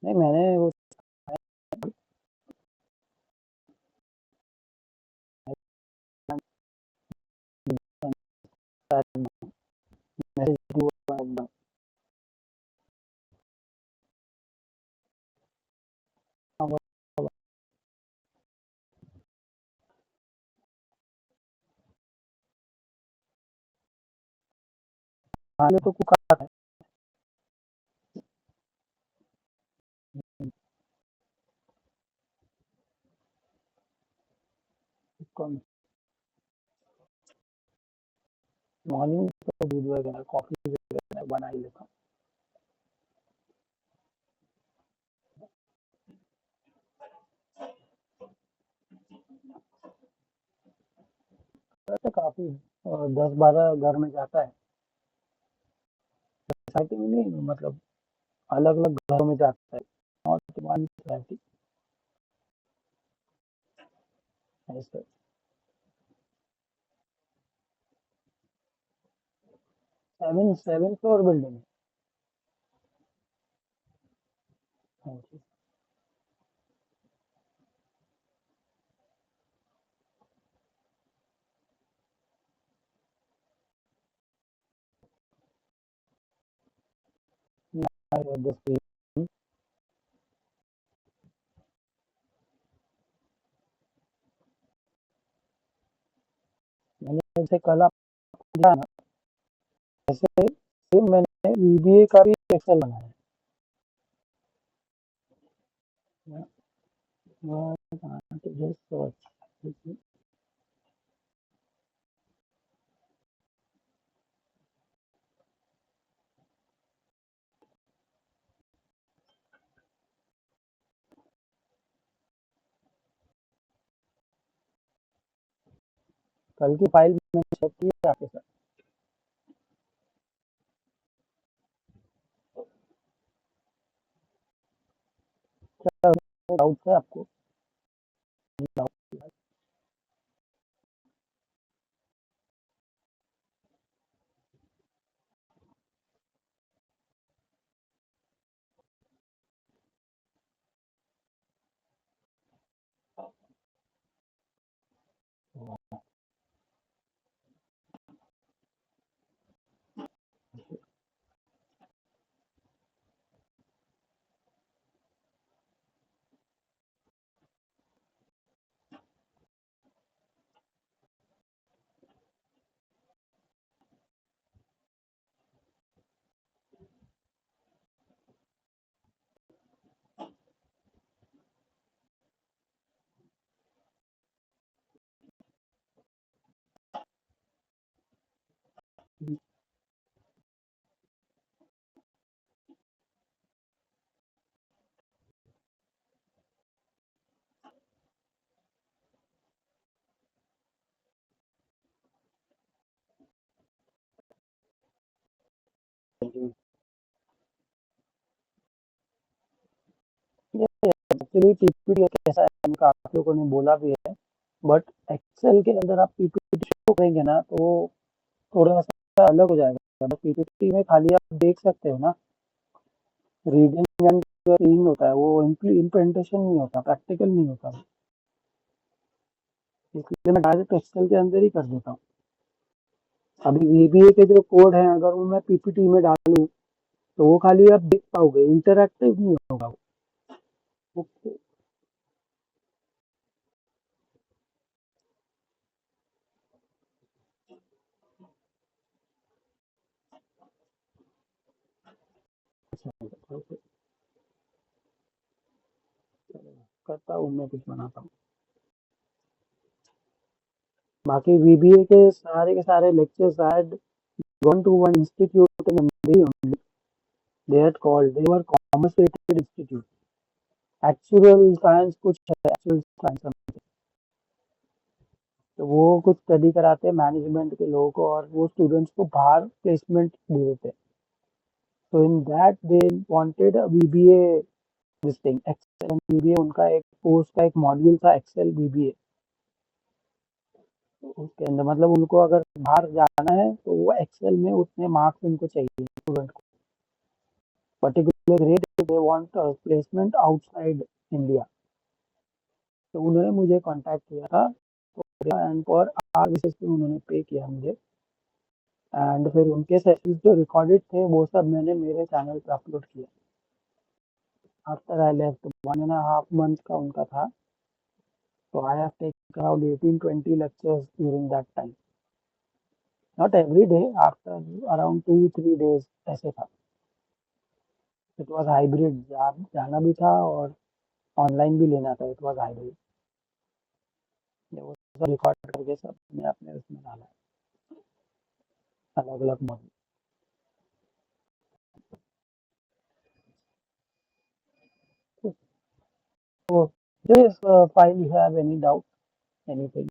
नहीं मैंने वो मैसेज खाने तो कुक आता है। कौन मॉर्निंग में तो दूध वगैरह कॉफी वगैरह बना ही लेता हूँ। वैसे काफी 10-12 घर में जाता है। सोसाइटी में नहीं मतलब अलग अलग घरों में जाता है। और तुम्हारी सोसाइटी ऐसे 7 फ्लोर बिल्डिंग है। जैसे मैंने जैसे कल आपको दिया ना, ऐसे सेम मैंने वीबीए का भी एक्सेल बनाया है। जस्ट कल की फाइल मैंने चेक की है आपके साथ। क्या डाउट है आपको? एक्चुअली पीपीटी कैसा है, हमने काफी लोगों ने बोला भी है, बट एक्सेल के अंदर आप पीपीटी शो करेंगे ना तो वो थोड़ा सा अलग हो जाएगा। बट पीपीटी में खाली आप देख सकते हो ना, रीडिंग एंड सीइंग होता है, वो इम्प्लीमेंटेशन नहीं होता, प्रैक्टिकल नहीं होता। इसलिए मैं डायरेक्ट एक्सेल के अंदर ही कर देता हूँ। अभी वीबीए के जो कोड हैं अगर वो मैं पीपीटी में डालूँ तो वो खाली आप देख पाओगे, इंटरैक्टिव नहीं होगा वो। करता हूँ मैं, कुछ बनाता हूँ। बाकी वीबीए के सारे लेक्चर शायद वन टू वन इंस्टीट्यूट में नहीं होंगे। They are called, they were commerce related institute. Actual science कुछ है, एक्चुअल साइंस तो वो कुछ स्टडी कराते हैं मैनेजमेंट के लोगों को, और वो स्टूडेंट्स को बाहर प्लेसमेंट दे देते हैं। तो in that they wanted BBA, this thing excel BBA, उनका एक कोर्स का एक मॉड्यूल था एक्सेल बीबीए। उसके अंदर मतलब उनको अगर बाहर जाना है तो वो एक्सेल में उतने मार्क्स उनको चाहिए स्टूडेंट को, particular grade they want placement outside India. तो उन्होंने मुझे कांटेक्ट किया था, तो एंड पर आर बेसिस पे उन्होंने पे किया मुझे। एंड फिर उनके सेशंस जो रिकॉर्डेड थे वो सब मैंने मेरे चैनल पे अपलोड किया। आफ्टर आई लेफ्ट 1.5 month का उनका था। So I have taken around 18-20 lectures during that time. Not every day, after around 2-3 days ऐसे था। It was hybrid, जाना भी था और ऑनलाइन भी लेना था। It was hybrid। ये वो सब रिकॉर्ड करके सब मैं अपने उसमें डाला, अलग अलग model. So this file you have any doubt, anything?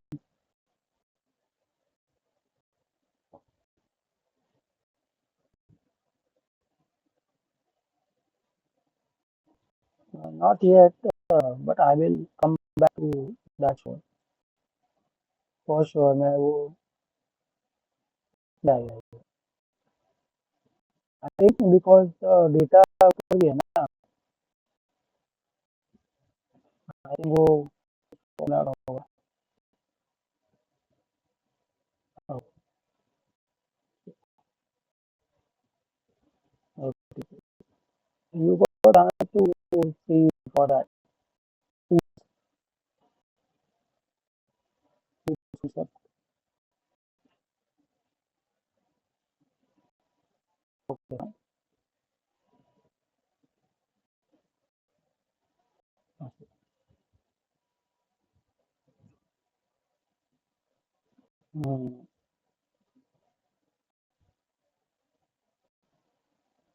Not yet, but I will come back to that show for sure। मैं वो yeah, I think because data ऊपर भी है ना, I think वो होना होगा। Oh, okay। You got time to see for that. Okay। Hmm.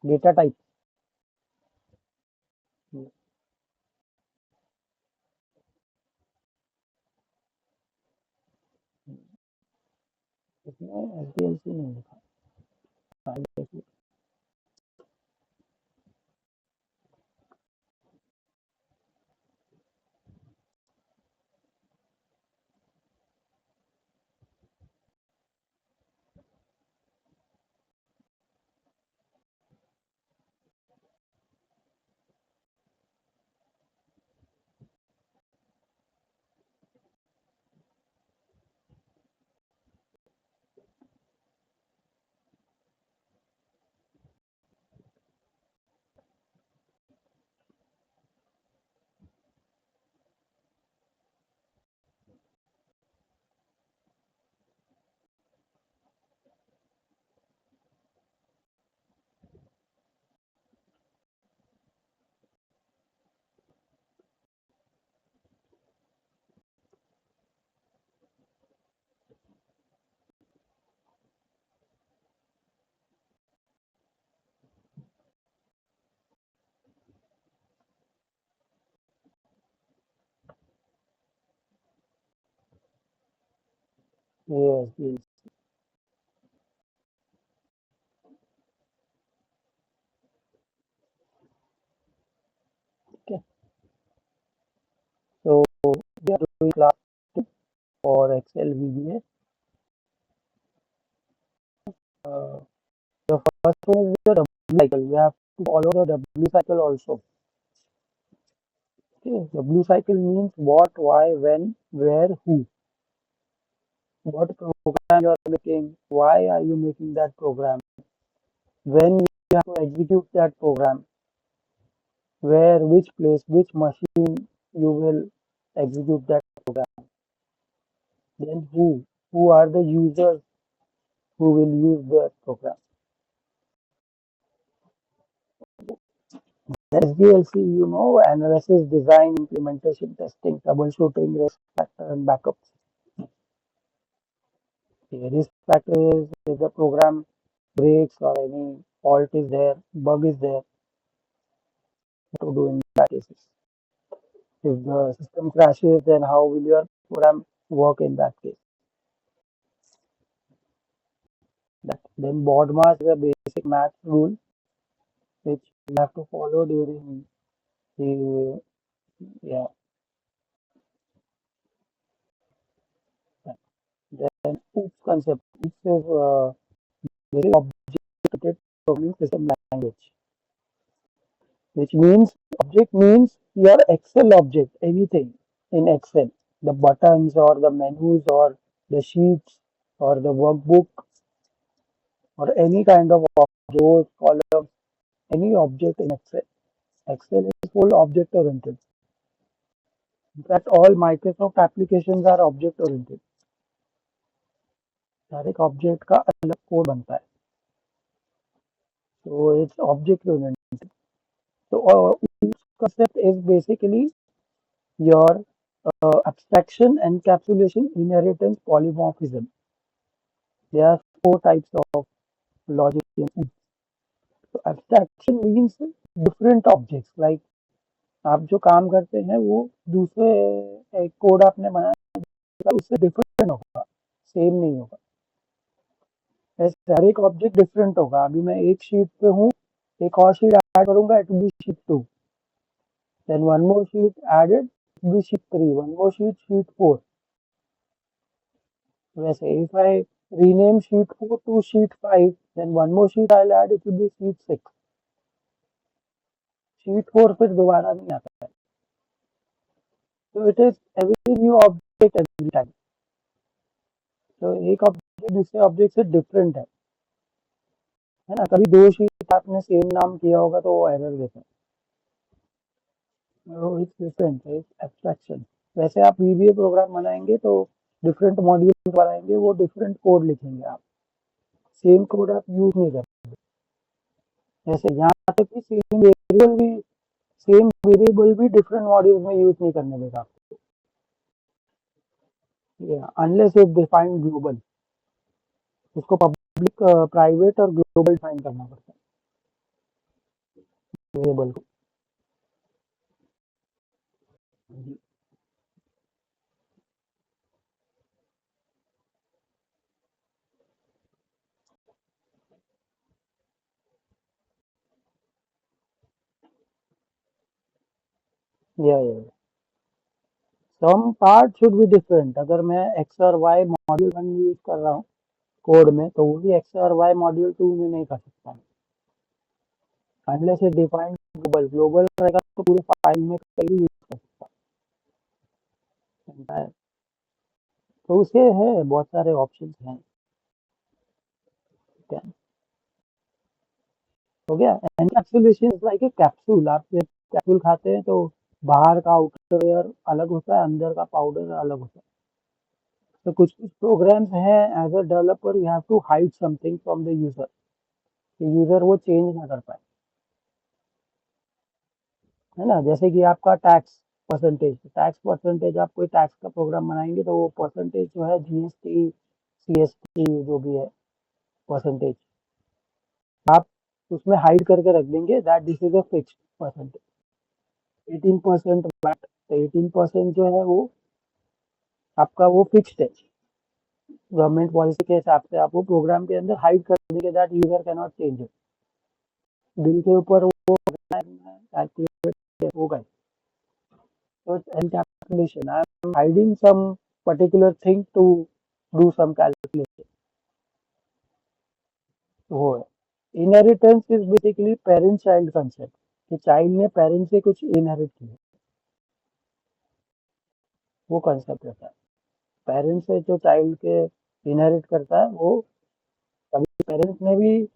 Data type। Hmm। इसमें SDLC नहीं लिखा। IDLC। ये SDLC। Okay। So we are doing class 2 for Excel VBA। Uh, the first one is the W cycle। We have to follow the W cycle also। Okay, W cycle means what, why, when, where, who. What program you are making, why are you making that program, when you have to execute that program, where, which place, which machine you will execute that program. Then who are the users who will use that program. Then SDLC, analysis, design, implementation, testing, troubleshooting, risk factor, and backups. The risk factor is if the program breaks or any fault is there, bug is there, what to do in that cases. If the system crashes, then how will your program work in that case? Then BODMAS is a basic math rule which you have to follow during the, yeah. Then OOPS concept. OOPS is very object-oriented programming system language. which means object means your Excel object, anything in Excel, the buttons or the menus or the sheets or the workbook or any kind of rows, column, any object in Excel. Excel is full object oriented. In fact, all Microsoft applications are object oriented. हर एक object का अलग code बनता है. So it's object oriented. So each concept is basically your abstraction, encapsulation, inheritance, polymorphism. There are four types of logic. So abstraction means different objects. Like आप जो काम करते हैं वो दूसरे एक कोड आपने बनाया उससे डिफरेंट होगा, सेम नहीं होगा. ऐसे हर एक ऑब्जेक्ट डिफरेंट होगा. अभी मैं एक शीट पे हूँ, एक और शीट ऐड करूंगा, it will be sheet 2. Then one more sheet added, it will be sheet 3. One more sheet, sheet 4. वैसे if I rename sheet 4 to sheet 5, then one more sheet I'll add, it will be sheet 6. Sheet 4 फिर दोबारा नहीं आता है. So it is every new object every time. तो एक object दूसरे object से डिफरेंट है ना. कभी दो शीट आपने सेम नाम किया होगा तो वो एरर देता है. तो इट्स डिफरेंट, इट्स एब्स्ट्रैक्शन. वैसे आप VBA प्रोग्राम बनाएंगे तो डिफरेंट मॉड्यूल बनाएंगे, वो डिफरेंट कोड लिखेंगे आप, सेम कोड आप यूज नहीं कर. जैसे यहाँ तक कि सेम वेरिएबल भी डिफरेंट मॉड्यूल में यूज नहीं करने देगा आपको, अनलेस इफ डिफाइंड ग्लोबल. उसको पब्लिक, प्राइवेट और ग्लोबल डिफाइन करना पड़ता है वेरिएबल को. या some part should be different. अगर मैं एक्स और वाई मॉड्यूल 1 यूज कर रहा हूँ कोड में, तो वो भी एक्स और वाई मॉड्यूल 2 में नहीं कर सकता. Unless it defined global. Global रहेगा तो पूरे फाइल में कहीं यूज कर सकता है. तो उसके है बहुत सारे ऑप्शंस हैं. क्या हो गया. Encapsulation is like a capsule. आप जब कैप्सूल खाते हैं तो बाहर का आउटर लेयर अलग होता है, अंदर का पाउडर अलग होता है. तो कुछ कुछ प्रोग्राम्स हैं as a developer you have to hide something from the user, कि यूजर वो चेंज ना कर पाए, है ना. जैसे कि आपका टैक्स परसेंटेज आप कोई टैक्स का प्रोग्राम बनाएंगे तो वो परसेंटेज जो है GST CST जो भी है परसेंटेज, आप उसमें हाइड करके रख देंगे that this is a fixed percentage. 18% VAT. तो 18% जो है वो आपका वो फिक्स्ड है. गवर्नमेंट पॉलिसी के हिसाब से आप वो प्रोग्राम के अंदर हाइड कर देंगे that user can not change it. Bill के ऊपर वो कैलकुलेट होगा. So it's encapsulation. I'm hiding some particular thing to do some calculation. वो है. Inheritance is basically parent-child concept. कि चाइल्ड ने पेरेंट से कुछ इनहेरिट किया, वो कंसेप्ट रहता है. पेरेंट से जो चाइल्ड के इनहेरिट करता है वो कभी पेरेंट्स ने भी.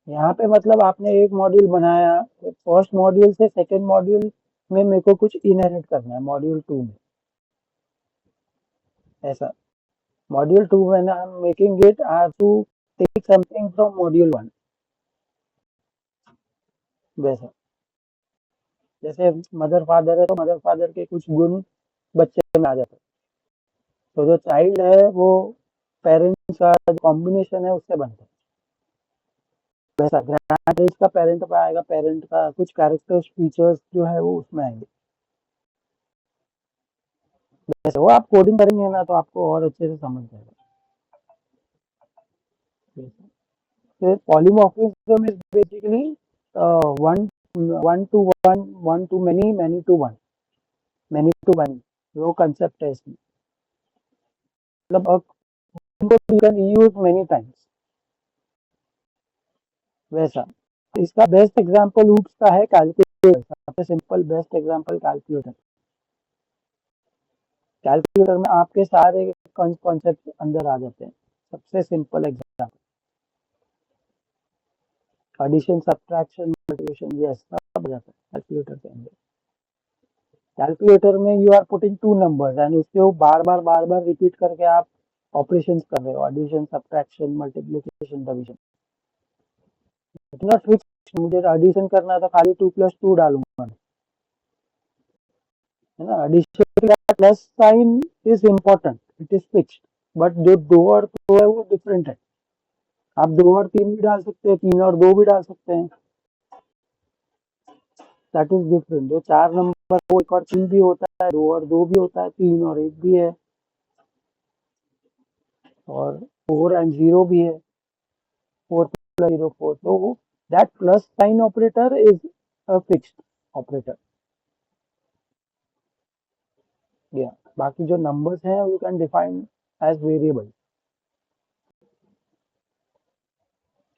यहाँ पे मतलब आपने एक मॉड्यूल बनाया, फर्स्ट मॉड्यूल से सेकंड मॉड्यूल में मेरे को कुछ इनहेरिट करना है मॉड्यूल 2 में, ऐसा. Module 2 when I'm making it, I have to take something from module 1. वैसा. जैसे मदर फादर है तो मदर फादर के कुछ गुण बच्चे में आ जाते हैं. तो जो चाइल्ड है वो पेरेंट्स का जो कॉम्बिनेशन है उससे बनता है. वैसा ग्रैंड एज का पेरेंट पे आएगा, पेरेंट का कुछ कैरेक्टर्स फीचर्स जो है वो उसमें आएंगे. वैसे वो आप कोडिंग करेंगे ना तो आपको और अच्छे से समझ जाएगा. So polymorphism is basically one one to one to many, many to one, many to many. वो concept है इसमें. मतलब you can use many times. वैसा। इसका बेस्ट एग्जांपल लूप्स का है कैलकुलेटर, सबसे simple best example calculator. Calculator में आपके सारे कॉन्सेप्ट अंदर आ जाते हैं। सबसे simple example, addition subtraction multiplication, ये सब आ जाता है कैलकुलेटर के अंदर। कैलकुलेटर में you are putting two numbers and उसके बार बार रिपीट करके आप ऑपरेशंस कर रहे हो, एडिशन सब्ट्रैक्शन मल्टीप्लिकेशन डिवीजन। इतना फिक्स, मुझे एडिशन करना है तो खाली 2 + 2 डालूंगा, है ना। Addition plus sign is important, it is fixed, but जो 2 और 2 है वो डिफरेंट है। आप 2 और 3 भी डाल सकते हैं, 3 और 2 भी डाल सकते हैं, दैट इज डिफरेंट। जो 4 नंबर 1 और 3 भी होता है, 2 और 2 भी होता है, 3 और 1 भी है, और 4 and 0 भी है, 4 + 0 4। तो that plus sign operator is a fixed operator. या बाकी जो नंबर्स हैं you can define as variable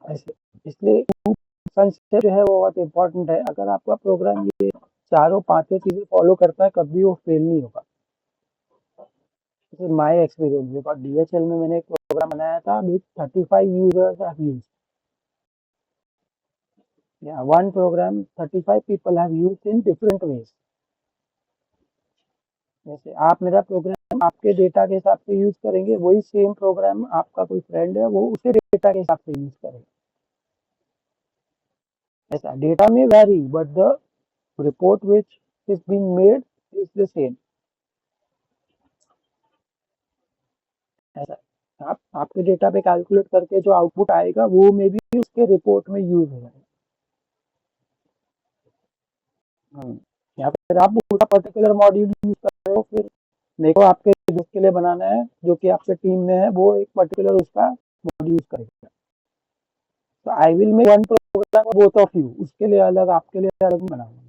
ऐसे। इसलिए कंसेप्ट जो है वो बहुत इंपॉर्टेंट है। अगर आपका प्रोग्राम ये चारों पांचों चीजें फॉलो करता है, कभी वो फेल नहीं होगा। This is my experience, because DHL में मैंने एक प्रोग्राम बनाया था विद 35 यूजर्स हैव यूज्ड, या one program 35 people have used in different ways. जैसे आप मेरा प्रोग्राम आपके डेटा के हिसाब से यूज करेंगे, वही सेम प्रोग्राम आपका कोई फ्रेंड है वो उसे डेटा के हिसाब से यूज करेगा। ऐसा डेटा में vary, but the report which is being made is the same. ऐसा आपके डेटा पे कैलकुलेट करके जो आउटपुट आएगा वो मे भी उसके रिपोर्ट में यूज हो जाएगा। या फिर आप पूरा पर्टिकुलर मॉड्यूल यूज कर रहे हो, फिर मेरे को आपके दोस्त के लिए बनाना है जो कि आपके टीम में है, वो एक पर्टिकुलर उसका मॉड्यूल यूज करेगा, तो I will make one program for both of you, उसके लिए अलग आपके लिए अलग नहीं बनाऊंगा।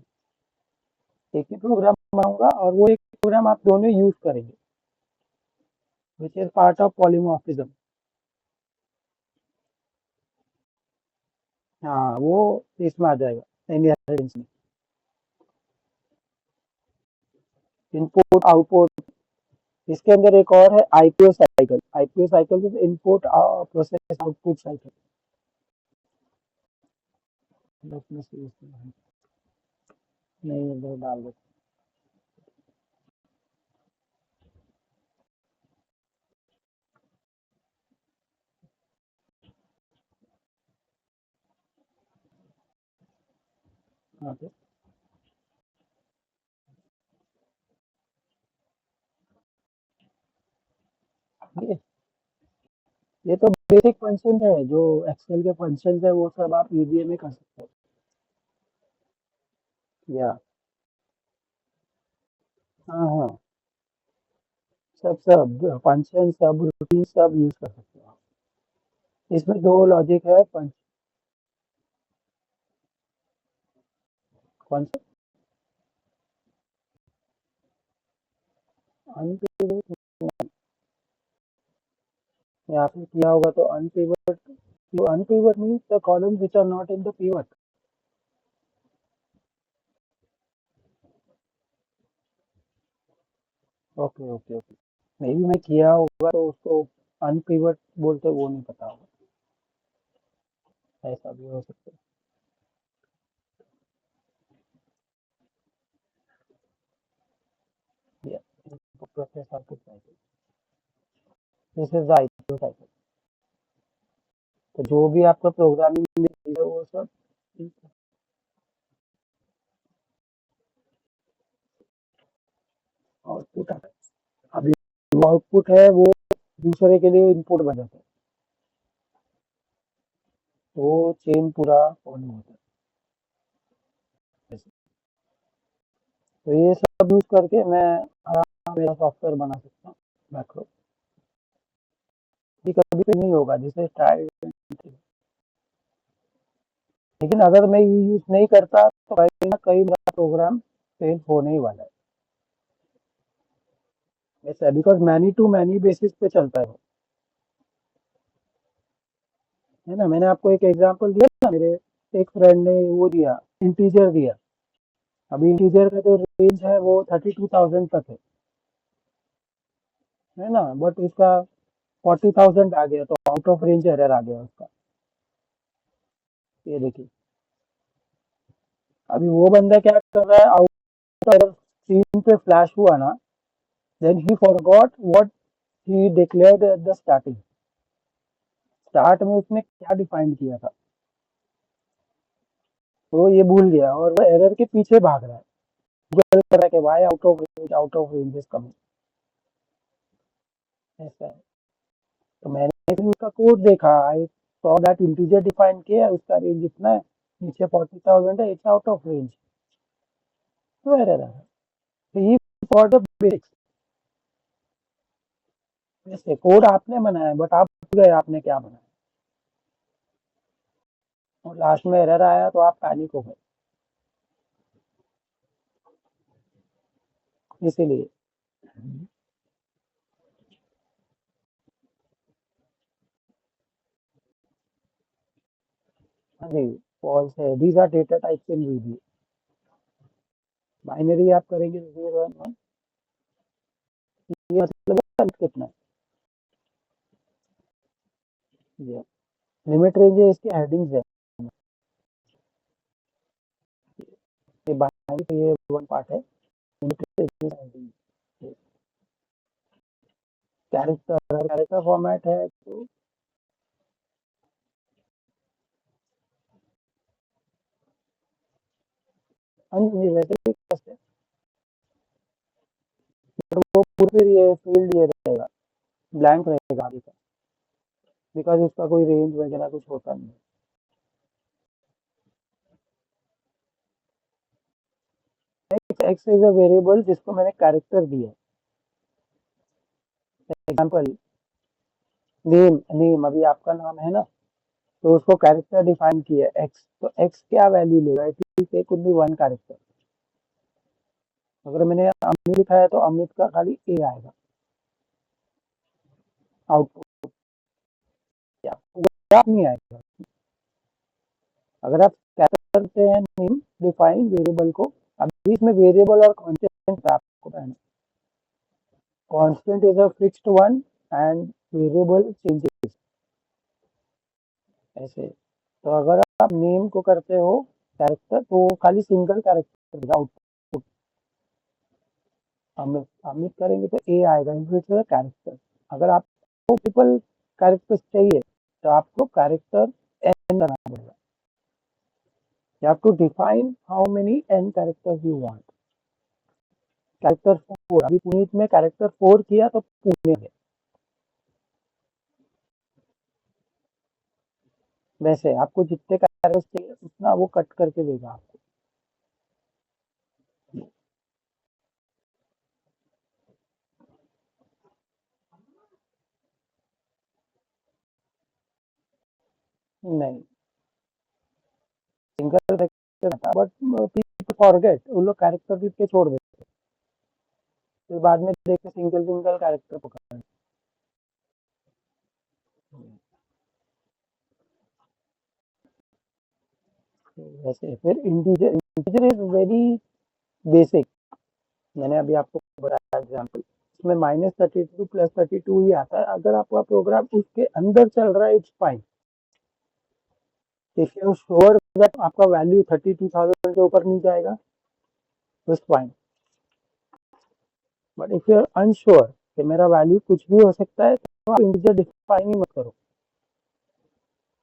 एक ही प्रोग्राम बनाऊंगा और वो एक प्रोग्राम आप दोनों यूज करेंगे, which is part of polymorphism. हाँ वो इसमें आ जाएगा इनहेरिटेंस में, इनपुट आउटपुट। इसके अंदर एक और है IPO cycle. IPO cycle is input process output cycle. नहीं इधर डाल दो। ओके, ये तो बेसिक फंक्शन है, जो एक्सेल के फंक्शन है वो सब आप ईवीए में कर सकते हो। या हाँ हाँ, सब सब फंक्शन सब रूटीन सब यूज कर सकते हो आप। इसमें दो लॉजिक है, कौन सा अनपिवट, या फिर किया होगा तो unpivot. Unpivot means the columns which are not in the pivot. Okay okay okay, maybe मैं किया होगा तो उसको अनपिवट बोलते, वो नहीं पता होगा, ऐसा भी हो सकता है। Process output cycle, this is the IPO cycle. तो जो भी आपका प्रोग्रामिंग में है वो सब आउटपुट आता है। अभी जो आउटपुट है वो दूसरे के लिए इनपुट बन जाता है, तो चेन पूरा फॉलो होता है। तो ये सब यूज करके मैं आराम मेरा सॉफ्टवेयर बना सकता हूँ मैक्रो। ये कभी भी नहीं होगा जिसे ट्राई, लेकिन अगर मैं ये यूज नहीं करता तो कहीं ना कहीं मेरा प्रोग्राम फेल होने ही वाला है। ऐसा because many to many basis पे चलता है वो। है ना। मैंने आपको एक एग्जांपल दिया ना, मेरे एक फ्रेंड ने वो दिया, इंटीजर दिया। अभी इंटीजर का जो रेंज है वो 32,000 तक है ना, बट उसका 40,000 आ गया तो आउट ऑफ रेंज एरर आ गया उसका। ये देखिए, अभी वो बंदा क्या कर रहा है, आउट ऑफ स्क्रीन पे फ्लैश हुआ ना, then he forgot what he declared at the starting. Start में उसने क्या डिफाइन किया था, वो ये भूल गया और वो एरर के पीछे भाग रहा है। गूगल कर रहा है कि why out of range is coming, ऐसा है। तो मैंने फिर उसका कोड देखा, I saw that integer define किया है, उसका रेंज इतना है, नीचे 40,000 है, इट्स आउट ऑफ रेंज, तो एरर है। तो ये फॉर द बेसिक्स। वैसे कोड आपने बनाया बट आप भूल गए आपने क्या बनाया, और लास्ट में एरर आया तो आप पैनिक हो गए, इसीलिए। नहीं, फॉल्स है, these are data types in VB. Binary आप करेंगे 0 1 1, ये मतलब कितना है, लिमिट रेंज है, इसके हेडिंग्स है। ये बाइनरी का ये वन पार्ट है, limit range heading, character character format है तो। हाँ जी, वैसे भी कैसे, तो वो पूरे ये फील्ड ये रहेगा, ब्लैंक रहेगा आगे का, बिकॉज उसका कोई रेंज वगैरह कुछ होता नहीं है। एक्स इज अ वेरिएबल जिसको मैंने कैरेक्टर दिया। एग्जाम्पल, नेम, नेम अभी आपका नाम है ना, तो उसको कैरेक्टर डिफाइन किया एक्स, तो एक्स क्या वैल्यू लेगा, it will take only one character. अगर मैंने अमित लिखा है तो अमित का खाली ए आएगा आउटपुट, क्या नहीं आएगा। अगर आप कैरेक्टर करते हैं नेम डिफाइन वेरिएबल को, अभी इसमें वेरिएबल और कॉन्स्टेंट आपको पहले, constant is a fixed one and variable changes, ऐसे। तो अगर आप नेम को करते हो कैरेक्टर तो वो खाली single character output, Amit Amit करेंगे तो ए आएगा इन कैरेक्टर। अगर आपको मल्टीपल कैरेक्टर्स चाहिए तो आपको कैरेक्टर एन बनाना पड़ेगा, you have to define how many n characters you want। Character 4, अभी पुनीत में कैरेक्टर 4 किया तो पुणे में, वैसे आपको जितने कैरेक्टर्स चाहिए उतना वो कट करके देगा आपको। नहीं, सिंगल कैरेक्टर था बट पीपल फॉरगेट, वो लोग कैरेक्टर भी पे छोड़ देते, फिर बाद में देखते सिंगल सिंगल कैरेक्टर पकड़। वैसे फिर integer, integer is very basic, मैंने अभी आपको बताया एग्जाम्पल, इसमें -32 +32 ही आता है, अगर आपका प्रोग्राम उसके अंदर चल रहा है it's fine. If you sure that आपका वैल्यू 32,000 के ऊपर नहीं जाएगा तो it's fine, but if you are unsure कि मेरा वैल्यू कुछ भी हो सकता है तो आप इंटीजर डिफाइन ही मत करो,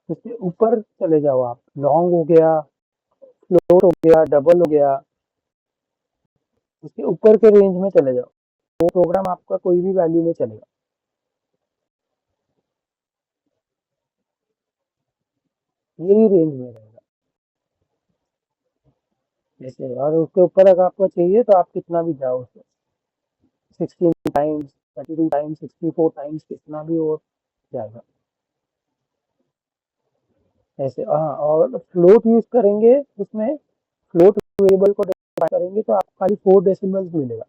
उसके ऊपर चले जाओ आप, लॉन्ग हो गया, फ्लोट हो गया, डबल हो गया, उसके ऊपर के रेंज में चले जाओ, वो प्रोग्राम आपका कोई भी वैल्यू में चलेगा, यही रेंज में रहेगा। जैसे और उसके ऊपर अगर आपको चाहिए तो आप कितना भी जाओ उसको, 16 टाइम्स, 32 टाइम्स, 64 टाइम्स, कितना भी हो जाएगा, ऐसे। हाँ, और फ्लोट यूज करेंगे उसमें, फ्लोट वेरिएबल को डिफाइन करेंगे तो आपको खाली 4 डेसिमल्स मिलेगा,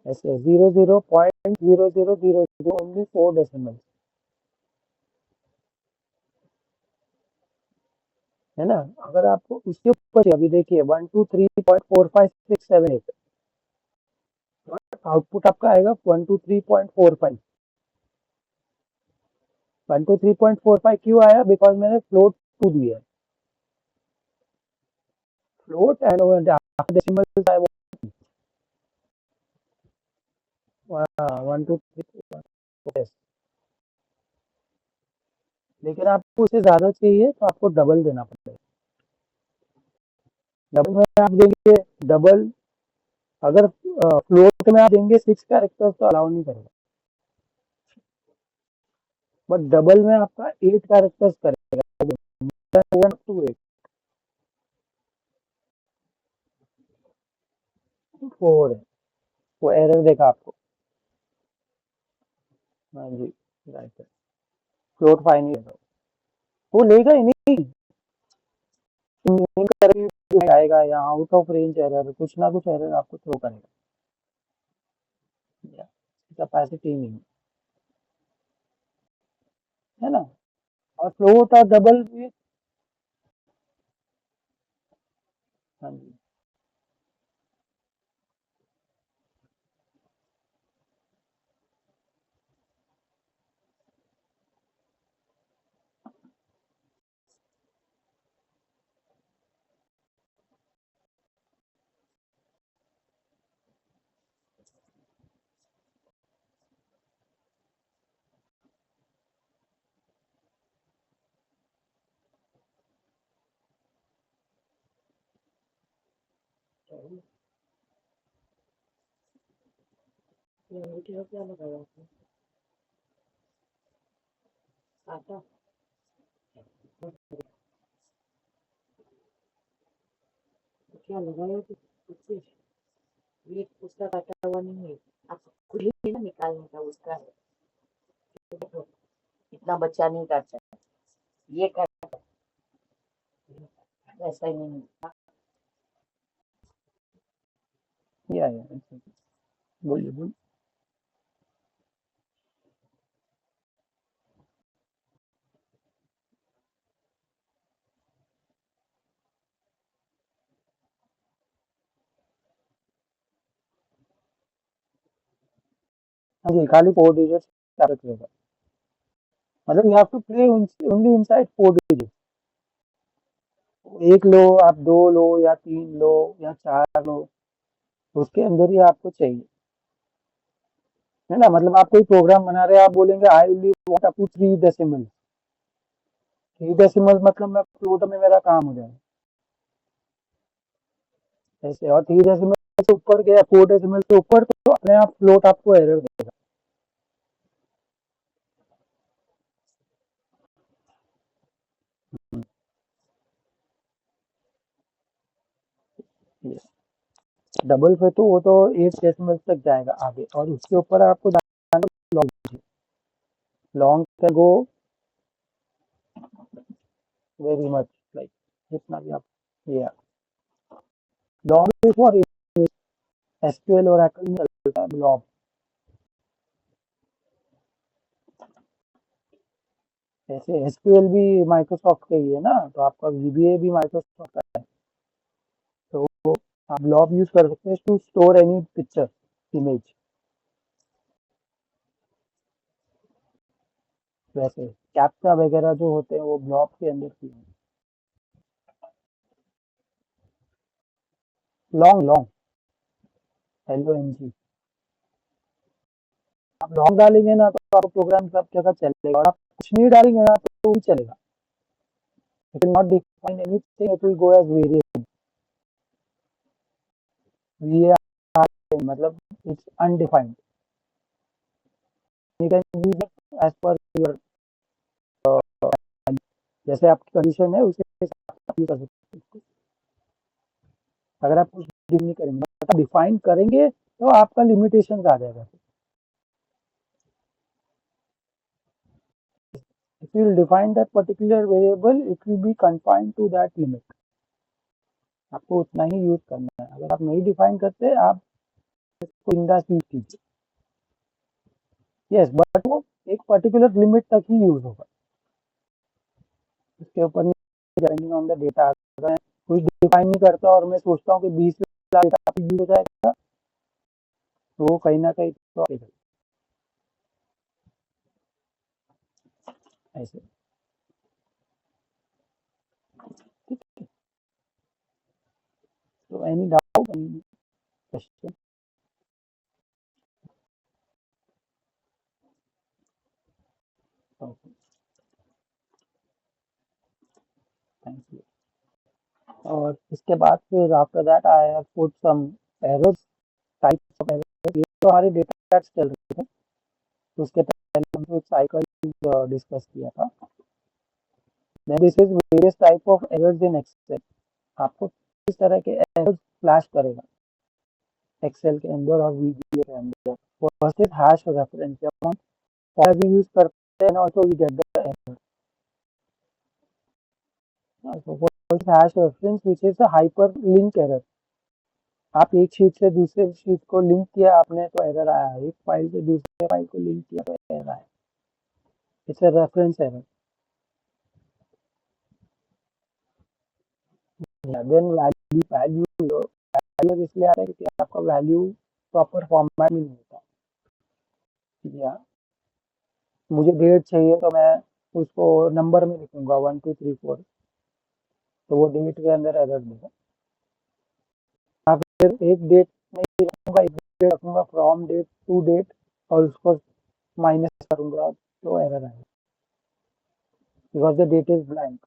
ऐसे 00.0000 ओनली 4 डेसिमल्स, है ना? अगर आपको उसके ऊपर अभी देखिए 1 2 3.45 6 7 8 आउटपुट आपका आएगा 1 2 3.45। 1 2 3.45 क्यों आया? बिकॉज मैंने फ्लोट 2 दिया है। फ्लोट एंड आफ्टर डेसिमल है वो 1 2 3। लेकिन आपको उससे ज्यादा चाहिए तो आपको डबल देना पड़ेगा। डबल में आप देंगे डबल, अगर फ्लोट में आप देंगे 6 कैरेक्टर्स तो अलाउ नहीं करेगा, बट डबल में आपका 8 कैरेक्टर्स करेगा। 1 to 8 4 है, वो एरर देगा आपको। हाँ जी, राइट है। फ्लोट फाइन ही है, वो लेगा ही नहीं। मेन करके आएगा या आउट ऑफ रेंज एरर, कुछ ना कुछ एरर आपको थ्रो करेगा। कैपेसिटी नहीं है ना। और फ्लोट और डबल भी। हाँ जी, क्या लगाया आपने? आटा? क्या लगाया तो उससे ये उसका काटा हुआ नहीं है। आप खुद ही ना निकालने का उसका है। देखो, इतना बच्चा नहीं काटता है। ये काट ऐसा ही नहीं। या बोलिए बोलिए। हाँ जी, खाली 4 digits कैरेक्टर रहेगा। मतलब you have to play only inside 4 digits। एक लो, आप दो लो या तीन लो या चार लो, उसके अंदर ही आपको चाहिए, है ना। मतलब आप कोई प्रोग्राम बना रहे हैं, आप बोलेंगे I only want up to 3 decimal. 3 decimal मतलब मैं फ्लोट में मेरा काम हो जाए ऐसे। और 3 डेसिमल से ऊपर गया, 4 डेसिमल से ऊपर, तो अपने आप फ्लोट आपको एरर देगा। डबल पे तो वो तो 8 डेसिमल तक जाएगा आगे, और उसके ऊपर आपको long, long can go very much, like जितना भी आप। ये लॉन्ग फॉर एसक्यूएल और लॉन्ग। ऐसे एसक्यूएल भी माइक्रोसॉफ्ट का ही है ना, तो आपका वीबीए भी माइक्रोसॉफ्ट का है। तो आप ब्लॉब यूज कर सकते हैं to store any picture, image. वैसे कैप्चा वगैरह जो होते हैं वो ब्लॉब के अंदर की है। Long long, LONG। आप लॉन्ग डालेंगे ना तो आपका प्रोग्राम सब जगह चलेगा, और आप कुछ नहीं डालेंगे ना तो भी चलेगा। It will not define anything, it will go as variable. VAR मतलब it's undefined. You can use it as per your, जैसे आपकी कंडीशन है उसे हिसाब से आप यूज कर सकते हैं। अगर आप कुछ नहीं करेंगे, मतलब डिफाइन करेंगे तो आपका लिमिटेशन आ जाएगा। If you will define that particular variable, it will be confined to that limit। आपको उतना ही यूज करना है। अगर आप नहीं डिफाइन करते, आप इसको इंदा यूज कीजिए। यस, बट वो एक पर्टिकुलर लिमिट तक ही यूज होगा, उसके ऊपर डिपेंडिंग ऑन द डेटा। अगर मैं कुछ डिफाइन नहीं करता और मैं सोचता हूँ कि 20 लाख डेटा यूज हो जाएगा, तो वो कहीं ना कहीं तो ऐसे। तो any doubt, any question? Okay, thank you. और इसके बाद फिर after that I have put some errors, types of errors. ये तो हमारे डेटा चल रहे थे, तो उसके पहले हमने एक साइकिल डिस्कस किया था। Then this is various type of errors in Excel. आपको किस तरह के एरर्स फ्लैश करेगा एक्सेल के अंदर और वीबीए के अंदर। First is hash reference. जब हम फॉर भी यूज करते हैं also we get the error. So what is hash reference, which is a hyperlink error। आप एक शीट से दूसरे शीट को लिंक किया आपने तो एरर आया, एक फाइल से दूसरे फाइल को लिंक किया तो एरर आया। It's a reference error. Then value value इसलिए आता है क्योंकि आपका वैल्यू प्रॉपर फॉर्मेट में नहीं होता। या मुझे डेट चाहिए तो मैं उसको नंबर में लिखूंगा 1 2 3 4, तो वो डेट के अंदर एरर देगा। या फिर एक डेट नहीं रखूंगा, एक डेट रखूंगा फ्रॉम डेट टू डेट और उसको माइनस करूंगा तो एरर आएगा because the date is blank.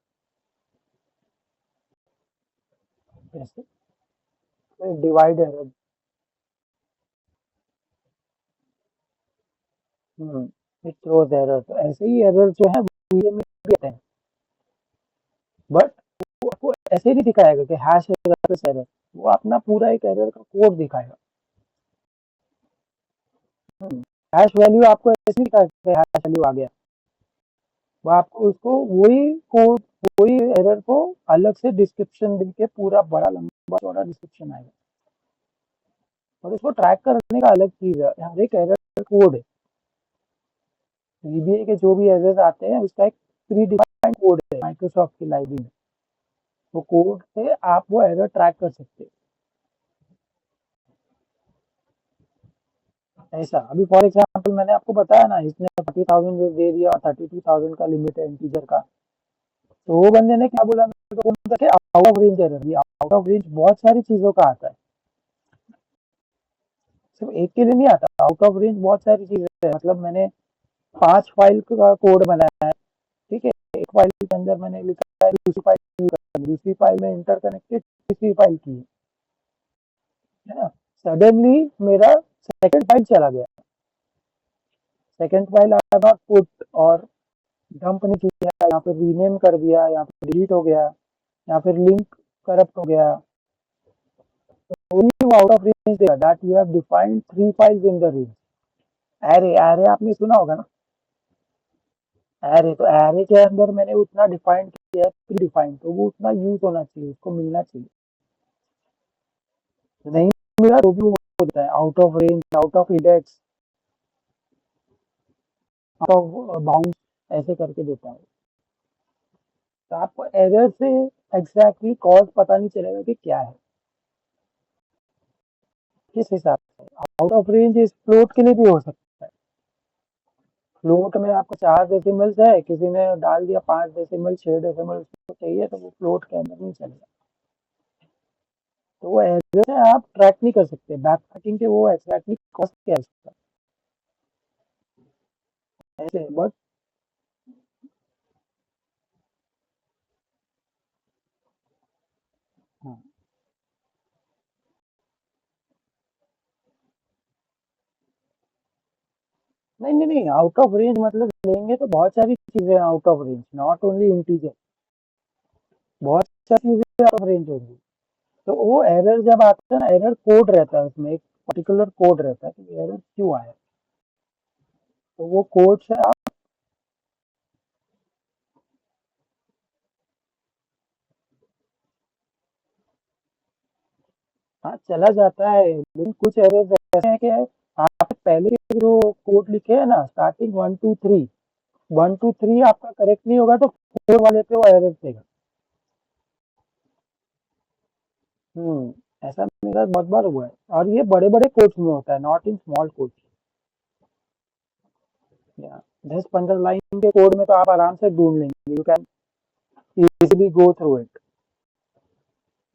ऐसे divide error. It throws error. तो ऐसे ही एरर जो है वो में भी आते हैं, बट वो आपको ऐसे नहीं दिखाएगा कि हैश एरर। वो अपना पूरा एक एरर का कोड दिखाएगा। हैश वैल्यू आपको ऐसे नहीं दिखाएगा कि हैश वैल्यू आ गया। वो आपको उसको वही कोड, वही एरर को अलग से डिस्क्रिप्शन देके पूरा बड़ा लंबा चौड़ा डिस्क्रिप्शन आएगा। और उसको ट्रैक करने का अलग चीज है, हर एक एरर कोड है। वीबीए के जो भी एरर्स आते हैं उसका एक प्री डिफाइंड कोड है माइक्रोसॉफ्ट की लाइब्रेरी में। वो कोड से आप वो एरर ट्रैक कर सकते हैं। ऐसा अभी फॉर एग्जांपल मैंने आपको बताया ना, इसने 40,000 दे दिया और 32,000 का लिमिट है इंटीजर का। तो वो बंदे ने क्या बोला मेरे को, आउट ऑफ रेंज एरर। ये आउट ऑफ रेंज बहुत सारी चीजों का आता है, सिर्फ एक के लिए नहीं आता। आउट ऑफ रेंज बहुत सारी चीजें है। मतलब मैंने 5 फाइल का कोड बनाया है, ठीक है। एक फाइल के अंदर मैंने लिखा है दूसरी फाइल में इंटरकनेक्टेड तीसरी फाइल की है ना। सडनली मेरा सेकंड फाइल चला गया, second file I not put और डंप नहीं किया, यहाँ पे रीनेम कर दिया, यहाँ पे डिलीट हो गया, यहाँ पे लिंक करप्ट हो गया। तो आउट ऑफ रेंज देगा that you have defined 3 files in the range. Array array आपने सुना होगा ना। एरे तो एरे के अंदर मैंने उतना डिफाइंड किया, प्री डिफाइंड, तो वो उतना यूज होना चाहिए, उसको मिलना चाहिए। नहीं मिला तो भी वो होता है out of range, out of index, out of bound, ऐसे करके देता है। तो आपको एरर से एग्जैक्टली कॉज पता नहीं चलेगा कि क्या है, किस हिसाब से। आउट ऑफ रेंज इस फ्लोट के लिए भी हो सकता है। फ्लोट में आपको 4 डेसिमल्स है, किसी ने डाल दिया 5 डेसिमल 6 डेसिमल, उसको चाहिए तो वो फ्लोट के अंदर नहीं चलेगा। तो वो एरर से आप ट्रैक नहीं कर सकते बैक ट्रैकिंग के, वो एग्जैक्टली कॉस्ट क्या है उसका ऐसे। बट हाँ, नहीं नहीं नहीं, आउट ऑफ रेंज मतलब लेंगे तो बहुत सारी चीजें out of range, not only integer, बहुत सारी चीजें आउट ऑफ रेंज होंगी। तो वो एरर जब आता है ना, एरर कोड रहता है उसमें, एक पर्टिकुलर कोड रहता है कि एरर क्यों आया। तो वो कोड से आप, हाँ चला जाता है, लेकिन कुछ एरर ऐसे हैं कि आप पहले के जो कोड लिखे हैं ना, स्टार्टिंग 1 2 3, 1 2 3 आपका करेक्ट नहीं होगा तो 4 वाले पे वो एरर देगा। ऐसा मेरा बहुत बार हुआ है और ये बड़े-बड़े कोड्स में होता है, नॉट इन स्मॉल कोड्स। या 10-15 लाइन के कोड में तो आप आराम से ढूँढ लेंगे, you can easily go through it.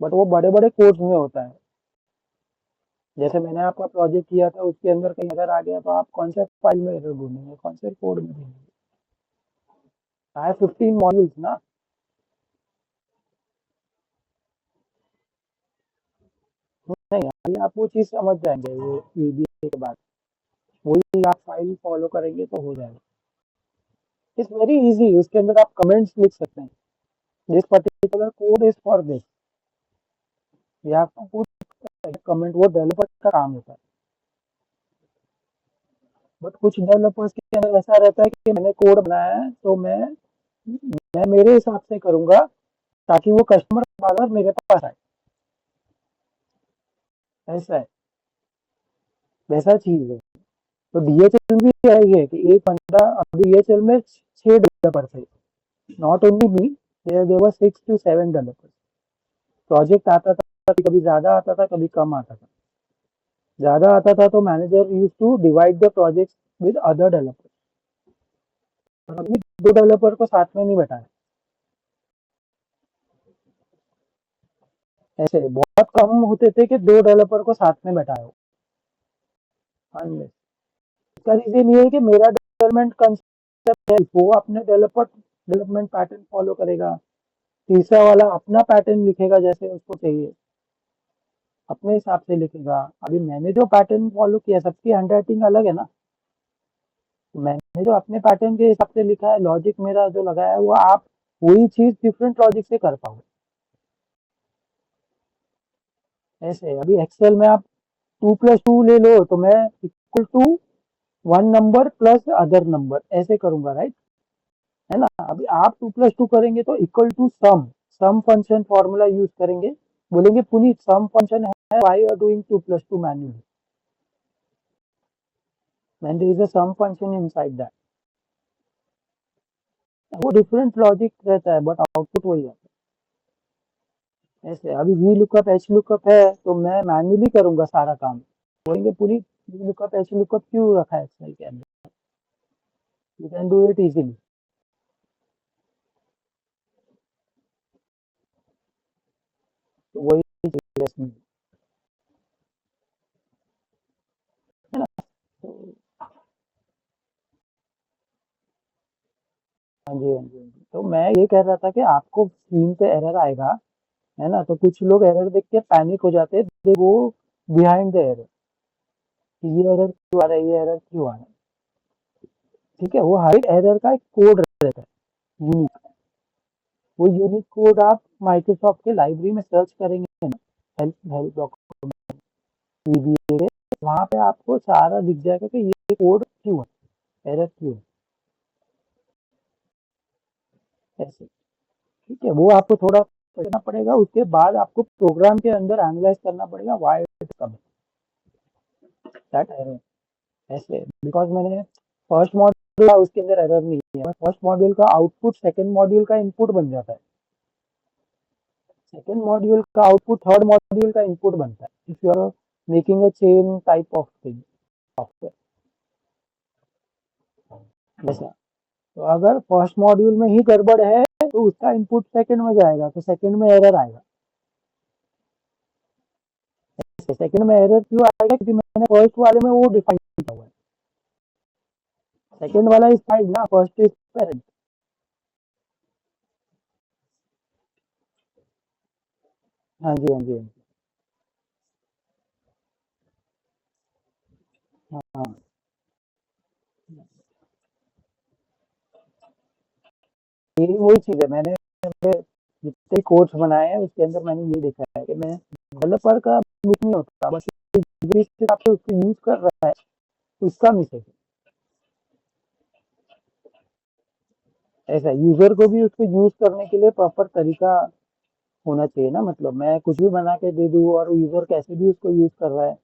But वो बड़े-बड़े कोड्स में होता है। जैसे मैंने आपका प्रोजेक्ट किया था उसके अंदर कहीं एरर आ गया तो आप कौन से फाइल में एरर ढूँढेंगे, कौन से कोड में ढूँढेंगे? आई हैव 15 मॉड्यूल्स ना। नहीं, अभी आप वो चीज़ समझ जाएँगे वो ईबीए के बाद। वही आप फाइल फॉलो करेंगे तो हो जाएगा। इट्स वेरी ईज़ी, उसके अंदर आप कमेंट्स लिख सकते हैं। This particular code is for this. You have to put comment, वो डेवलपर का काम होता है। बट कुछ डेवलपर्स के अंदर ऐसा रहता है कि मैंने कोड बनाया है तो मैं मेरे हिसाब से करूँगा ताकि वो कस्टमर बार-बार मेरे पास आए। ऐसा है, वैसा चीज़ है। तो डीएचएल भी यही है कि एक बंदा, अब डीएचएल में 6 डेवलपर थे, not only me, there were 6 to 7 developers. Project आता था, कभी ज़्यादा आता था, कभी कम आता था। ज़्यादा आता था तो manager used to divide the projects with other developers. और अभी 2 डेवलपर को साथ में नहीं बैठाया। ऐसे बहुत कम होते थे कि 2 डेवलपर को साथ में बैठाया हो। अनलेस इसका रीज़न ये है कि मेरा डेवलपमेंट कंसेप्ट है, वो अपने डेवलपमेंट पैटर्न फॉलो करेगा। तीसरा वाला अपना पैटर्न लिखेगा जैसे उसको चाहिए, अपने हिसाब से लिखेगा। अभी मैंने जो पैटर्न फॉलो किया, सबकी हैंडराइटिंग अलग है ना, तो मैंने जो अपने पैटर्न के हिसाब से लिखा है, लॉजिक मेरा जो लगाया है, वो आप वही चीज़ डिफरेंट लॉजिक से कर पाओगे। ऐसे अभी एक्सेल में आप 2+2 ले लो तो मैं equal to 1 number plus other number ऐसे करूंगा, राइट? है ना? अभी आप 2+2 करेंगे तो equal to sum function formula use करेंगे, बोलेंगे पुनीत सम फंक्शन है, why you are doing 2+2 manually, when there is a sum function inside that। वो डिफरेंट लॉजिक रहता है बट आउटपुट वही आता है। ऐसे अभी वी लुकअप एच लुकअप है तो मैं मैन्युअली करूंगा सारा काम, बोलेंगे पूरी वी लुकअप एच लुकअप क्यों रखा है एक्सेल के अंदर, you can do it easily. तो वही चीज़ है इसमें, है ना? तो हाँ जी, हाँ जी, हाँ जी। तो मैं ये कह रहा था कि आपको स्क्रीन पे एरर आएगा, है ना? तो कुछ लोग एरर देख के पैनिक हो जाते हैं, दे गो बिहाइंड द एरर कि ये एरर क्यों आ रहा है, ये एरर क्यों आ रहा है। ठीक है, वो हर एक एरर का एक कोड रहता है, यूनिक। वो यूनिक कोड आप माइक्रोसॉफ्ट के लाइब्रेरी में सर्च करेंगे ना, हेल्प हेल्प डॉक्यूमेंट वीबीए, वहाँ पे आपको सारा दिख जाएगा कि ये कोड क्यों है, एरर क्यों है, ऐसे। ठीक है, वो आपको थोड़ा करना पड़ेगा, उसके बाद आपको प्रोग्राम के अंदर एनालाइज करना पड़ेगा why it come that error, ऐसे। बिकॉज मैंने फर्स्ट मॉड्यूल उसके अंदर एरर नहीं है, फर्स्ट मॉड्यूल का आउटपुट सेकंड मॉड्यूल का इनपुट बन जाता है, सेकंड मॉड्यूल का आउटपुट थर्ड मॉड्यूल का इनपुट बनता है, if you are making a chain type of thing software, जैसा। तो अगर फर्स्ट मॉड्यूल में ही गड़बड़ है तो उसका इनपुट सेकंड में जाएगा तो सेकंड में एरर आएगा। सेकंड में एरर क्यों आएगा, क्योंकि मैंने फर्स्ट वाले में वो डिफाइन किया हुआ है, सेकंड वाला इज फाइल ना, फर्स्ट इज पेरेंट। हाँ जी, हाँ जी, हाँ जी। हाँ, ये वही चीज है, मैंने अपने जितने कोर्स बनाए हैं उसके अंदर मैंने ये देखा है कि मैं डेवलपर का मिस नहीं होता, बस जिस हिसाब से उसको यूज कर रहा है उसका मिस है। ऐसा यूजर को भी उसको यूज करने के लिए प्रॉपर तरीका होना चाहिए ना, मतलब मैं कुछ भी बना के दे दूँ और यूजर कैसे भी उसको यूज कर रहा है,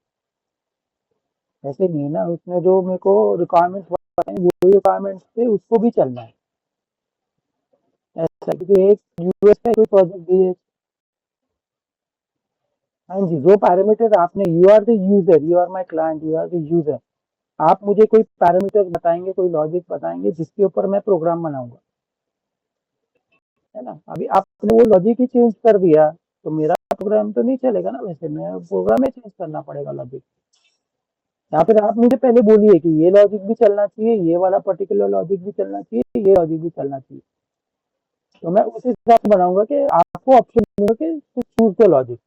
ऐसे नहीं ना। उसने जो मेरे को रिक्वायरमेंट्स बताए वही रिक्वायरमेंट्स पे उसको भी चलना है, ऐसा। क्योंकि एक यूएस का कोई प्रोजेक्ट भी है, हाँ जी, जो पैरामीटर आपने, you are the user, you are my client, you are the user. आप मुझे कोई पैरामीटर बताएंगे, कोई लॉजिक बताएंगे जिसके ऊपर मैं प्रोग्राम बनाऊंगा, है ना। अभी आपने वो लॉजिक ही चेंज कर दिया तो मेरा प्रोग्राम तो नहीं चलेगा ना, वैसे मैं प्रोग्राम ही चेंज करना पड़ेगा लॉजिक। या फिर आप मुझे पहले बोलिए कि ये लॉजिक भी चलना चाहिए, ये वाला पर्टिकुलर लॉजिक भी चलना चाहिए, ये लॉजिक भी चलना चाहिए, तो मैं उस हिसाब से बनाऊंगा कि आपको ऑप्शन दूंगा कि choose the logic,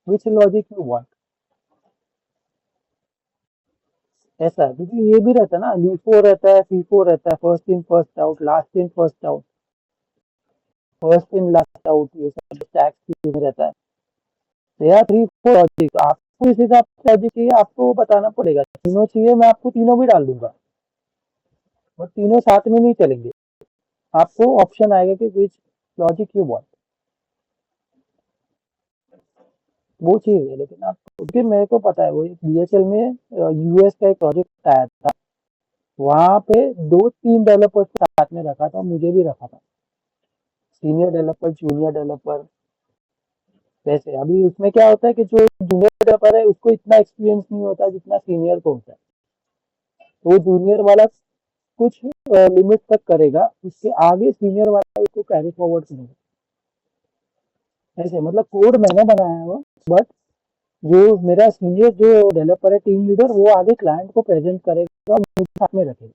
which logic you want. ऐसा है, क्योंकि ये भी रहता है ना, LIFO रहता है, FIFO रहता है, first in first out, last in first out, first in last out, ये सब टैक्स में रहता है। तो यार 3 4 लॉजिक आपको इस हिसाब से लॉजिक चाहिए, आपको बताना पड़ेगा। तीनों चाहिए, मैं आपको तीनों भी डाल दूंगा, और तीनों साथ में नहीं चलेंगे। आपको ऑप्शन आएगा कि विच लॉजिक यू वांट, वो चीज है। लेकिन आप, क्योंकि मेरे को पता है, वो BHL में US का एक प्रोजेक्ट आया था, वहां पे 2 3 डेवलपर्स को साथ में रखा था, मुझे भी रखा था, सीनियर डेवलपर, जूनियर डेवलपर। वैसे अभी उसमें क्या होता है कि जो जूनियर डेवलपर है उसको इतना एक्सपीरियंस नहीं होता जितना सीनियर को होता है, तो वो जूनियर वाला कुछ लिमिट तक करेगा, उसके आगे सीनियर वाला उसको कैरी फॉरवर्ड करेगा। ऐसे मतलब कोड मैंने बनाया हुआ, बट जो मेरा सीनियर जो डेवलपर है, टीम लीडर, वो आगे क्लाइंट को प्रेजेंट करेगा, मुझे साथ में रखेगा।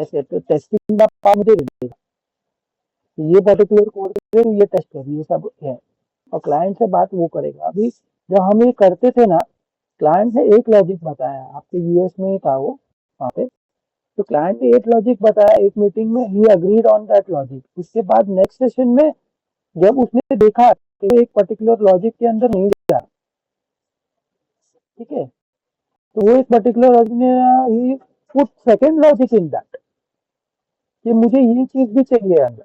ऐसे तो टेस्टिंग का पार्ट मुझे दे देगा कि ये पर्टिकुलर कोड पे ये टेस्ट कर, ये सब है, और क्लाइंट से बात वो करेगा। अभी जब हम ये करते थे ना, क्लाइंट ने एक लॉजिक बताया, आपके US में ही था वो, वहाँ पे। तो क्लाइंट ने एक लॉजिक बताया एक मीटिंग में, he agreed on that logic. उसके बाद नेक्स्ट सेशन में जब उसने देखा कि वो एक पर्टिकुलर लॉजिक के अंदर नहीं जा, ठीक है, तो वो एक पर्टिकुलर लॉजिक ने, he put second logic in that, कि मुझे ये चीज भी चाहिए अंदर।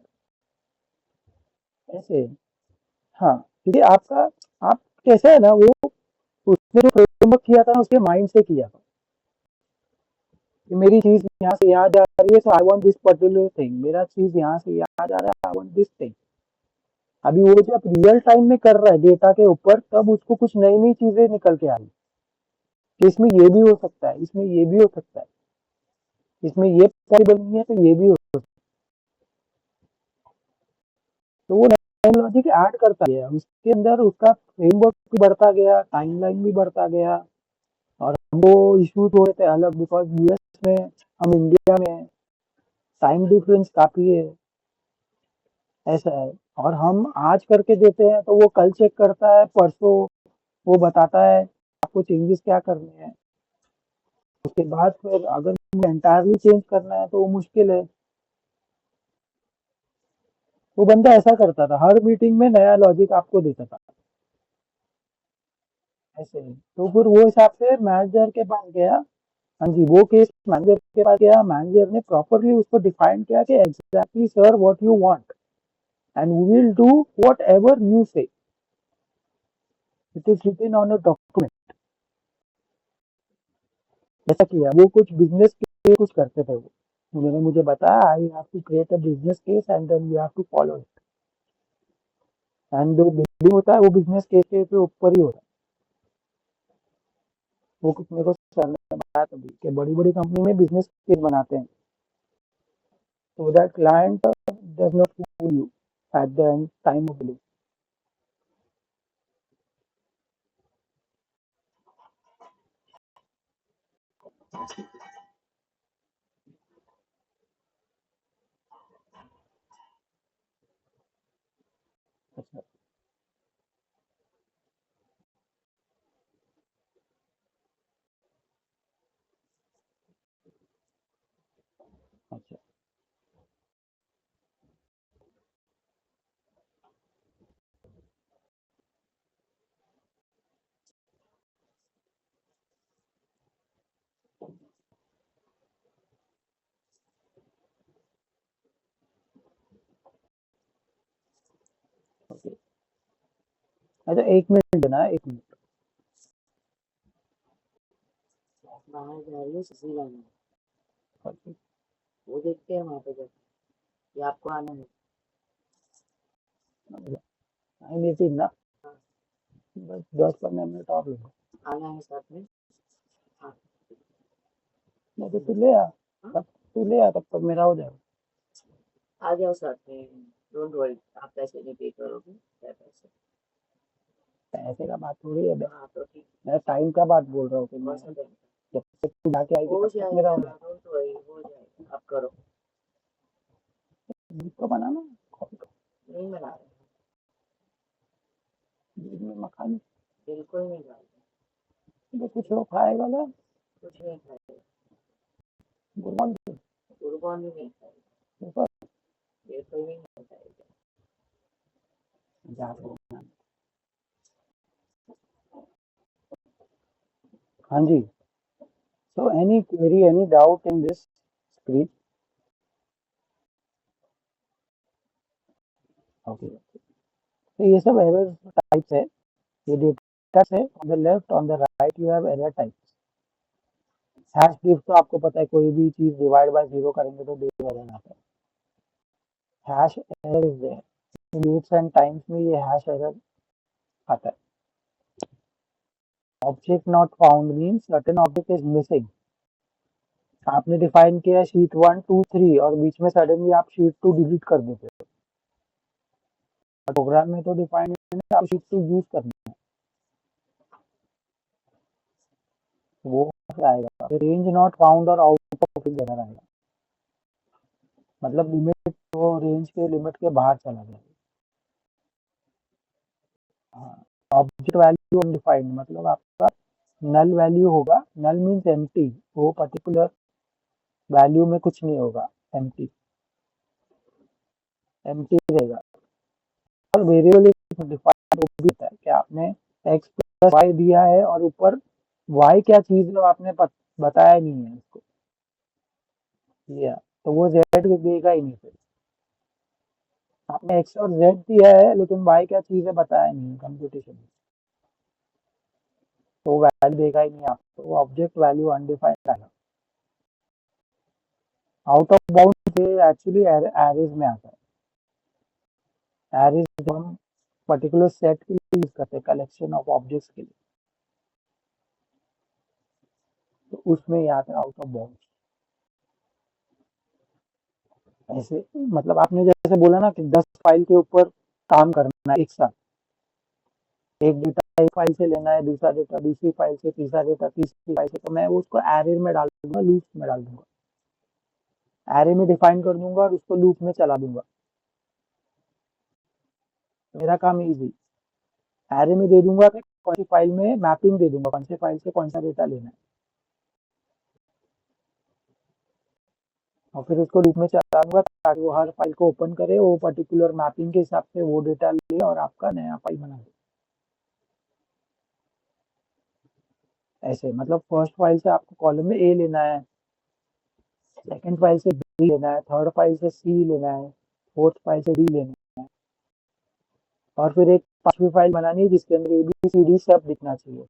ऐसे, हाँ, क्योंकि आपका, आप कैसे है ना, वो उसने जो फ्रेमवर्क किया था ना, उसके माइंड से किया था कि मेरी चीज यहाँ से यहाँ जा रही है, so I want this particular thing, मेरा चीज यहाँ से यहाँ जा रहा है, आई वांट दिस थिंग। अभी वो जब रियल टाइम में कर रहा है डेटा के ऊपर, तब उसको कुछ नई नई चीजें निकल के आ रही, कि इसमें ये भी हो सकता है, इसमें ये भी हो सकता है, इसमें ये पॉसिबल नहीं है तो ये भी हो सकता है। तो वो टेक्नोलॉजी के ऐड करता गया, उसके अंदर उसका फ्रेमवर्क भी बढ़ता गया, टाइमलाइन भी बढ़ता गया, और वो इशू थोड़े थे अलग, बिकॉज US में, हम इंडिया में, टाइम डिफरेंस काफी है। ऐसा है, और हम आज करके देते हैं तो वो कल चेक करता है, परसों वो बताता है आपको चेंजेस क्या करने हैं। उसके बाद फिर अगर एंटायरली चेंज करना है तो वो मुश्किल है। वो बंदा ऐसा करता था, हर मीटिंग में नया लॉजिक आपको देता था। ऐसे ही तो फिर वो हिसाब से मैनेजर के पास गया। हाँ जी, वो केस मैनेजर के पास गया, मैनेजर ने प्रॉपरली उसको डिफाइन किया कि exactly sir what you want, and we will do whatever you say, it is written on a document. ऐसा किया वो, कुछ बिजनेस के कुछ करते थे वो, उन्होंने मुझे बताया, I have to create a business case and then you have to follow it, and जो बिल्डिंग होता है वो बिजनेस केस के ऊपर ही होता है। वो कुछ मेरे को सर ने बताया तभी कि बड़ी बड़ी कंपनी में बिजनेस केस बनाते हैं, so that client does not fool you at the end time of billing. अच्छा, अच्छा, ओके। अच्छा, 1 मिनट देना, 1 मिनट। बाहर जा रही है सुशी लाने, ओके। वो देखते हैं वहां पे जाके, ये आपको आना है, 9:18 ना। बस 10-15 मिनट और लूंगा। आना है साथ में। हाँ। नहीं तो तू ले आ, तब तू ले आ, तब तक मेरा हो जाएगा। आ जाओ साथ में। डोंट वरी, आप पैसे नहीं पे करोगे, क्या पैसे। पैसे का बात थोड़ी है बे। हाँ तो ठीक। मैं टाइम का बात बोल रहा हूँ कि कौन मैं सा टाइम। जब तक तू जाके आएगी हो तब तक मेरा जाएगा, हो जाएगा। डोंट वरी, हो जाएगा, आप करो। दूध तो बनाना, नहीं बना रहे। दूध में मक्खन। बिल्कुल नहीं डाल रहे। तो कुछ लोग खाएगा ना, कुछ नहीं खाएगा। गुरबान कुर्बान भी नहीं खाएगा। ऊपर बिल्कुल भी नहीं खाएगा। जाके। हाँ जी। So any query, any doubt in this screen? Okay. तो ये सब एरर टाइप्स है, ये डेटा है। On the left on the right you have error type. Hash diff तो आपको पता है, कोई भी चीज डिवाइड बाय जीरो करेंगे तो डिफ एरर आता है। Hash error is there loops and times में, ये हैश एरर आता है। Object not found means certain object is missing. आपने डिफाइन किया शीट 1 2 3 और बीच में सडनली आप शीट 2 डिलीट कर देते हो। प्रोग्राम में तो डिफाइन है आप शीट 2 यूज करना है, वो आएगा। रेंज नॉट फाउंड और आउट ऑफ रेंज एरर आएगा, मतलब लिमिट तो रेंज के लिमिट के बाहर चला गया। हाँ, ऑब्जेक्ट वैल्यू अनडिफाइंड, मतलब आपका नल वैल्यू होगा। नल मीन्स एम्प्टी, वो पर्टिकुलर वैल्यू में कुछ नहीं होगा, एम्प्टी एम्प्टी रहेगा। और वेरिएबल डिफाइंड वो भी होता है कि आपने एक्स प्लस वाई दिया है और ऊपर वाई क्या चीज है वो आपने बताया नहीं है उसको, लिया तो वो जेड देगा ही नहीं। फिर आपने एक्स और जेड दिया है लेकिन वाई क्या चीज है बताया नहीं है कंप्यूटेशन में, तो वैल्यू देगा ही नहीं आपको, तो ऑब्जेक्ट वैल्यू अनडिफाइंड आएगा। आउट ऑफ बाउंड से एक्चुअली एरेज में आता है। एरेज जो हम पर्टिकुलर सेट के लिए यूज करते हैं, कलेक्शन ऑफ ऑब्जेक्ट्स के लिए, तो उसमें ही आता है आउट ऑफ बाउंड। ऐसे मतलब आपने जैसे बोला ना कि 10 फाइल के ऊपर काम करना है एक साथ, एक डेटा एक फाइल से लेना है, दूसरा डेटा दूसरी फाइल से, तीसरा डेटा तीसरी फाइल से, तो मैं उसको एरे में डाल दूंगा, लूप में डाल दूंगा। एरे में डिफाइन कर दूंगा और उसको लूप में चला दूंगा, मेरा काम इजी। एरे में दे दूंगा कि कौन सी फाइल में मैपिंग दे दूंगा, कौन से फाइल से कौन सा डेटा लेना है, और फिर उसको लूप में चला दूंगा ताकि वो हर फाइल को ओपन करे, वो पर्टिकुलर मैपिंग के हिसाब से वो डेटा ले और आपका नया फाइल बना दे। ऐसे मतलब फर्स्ट फाइल से आपको कॉलम में ए लेना है, सेकंड फाइल से बी लेना है, थर्ड फाइल से सी लेना है, फोर्थ फाइल से डी लेना है, और फिर एक पांचवी फाइल बनानी है जिसके अंदर ए बी सी डी सब दिखना चाहिए।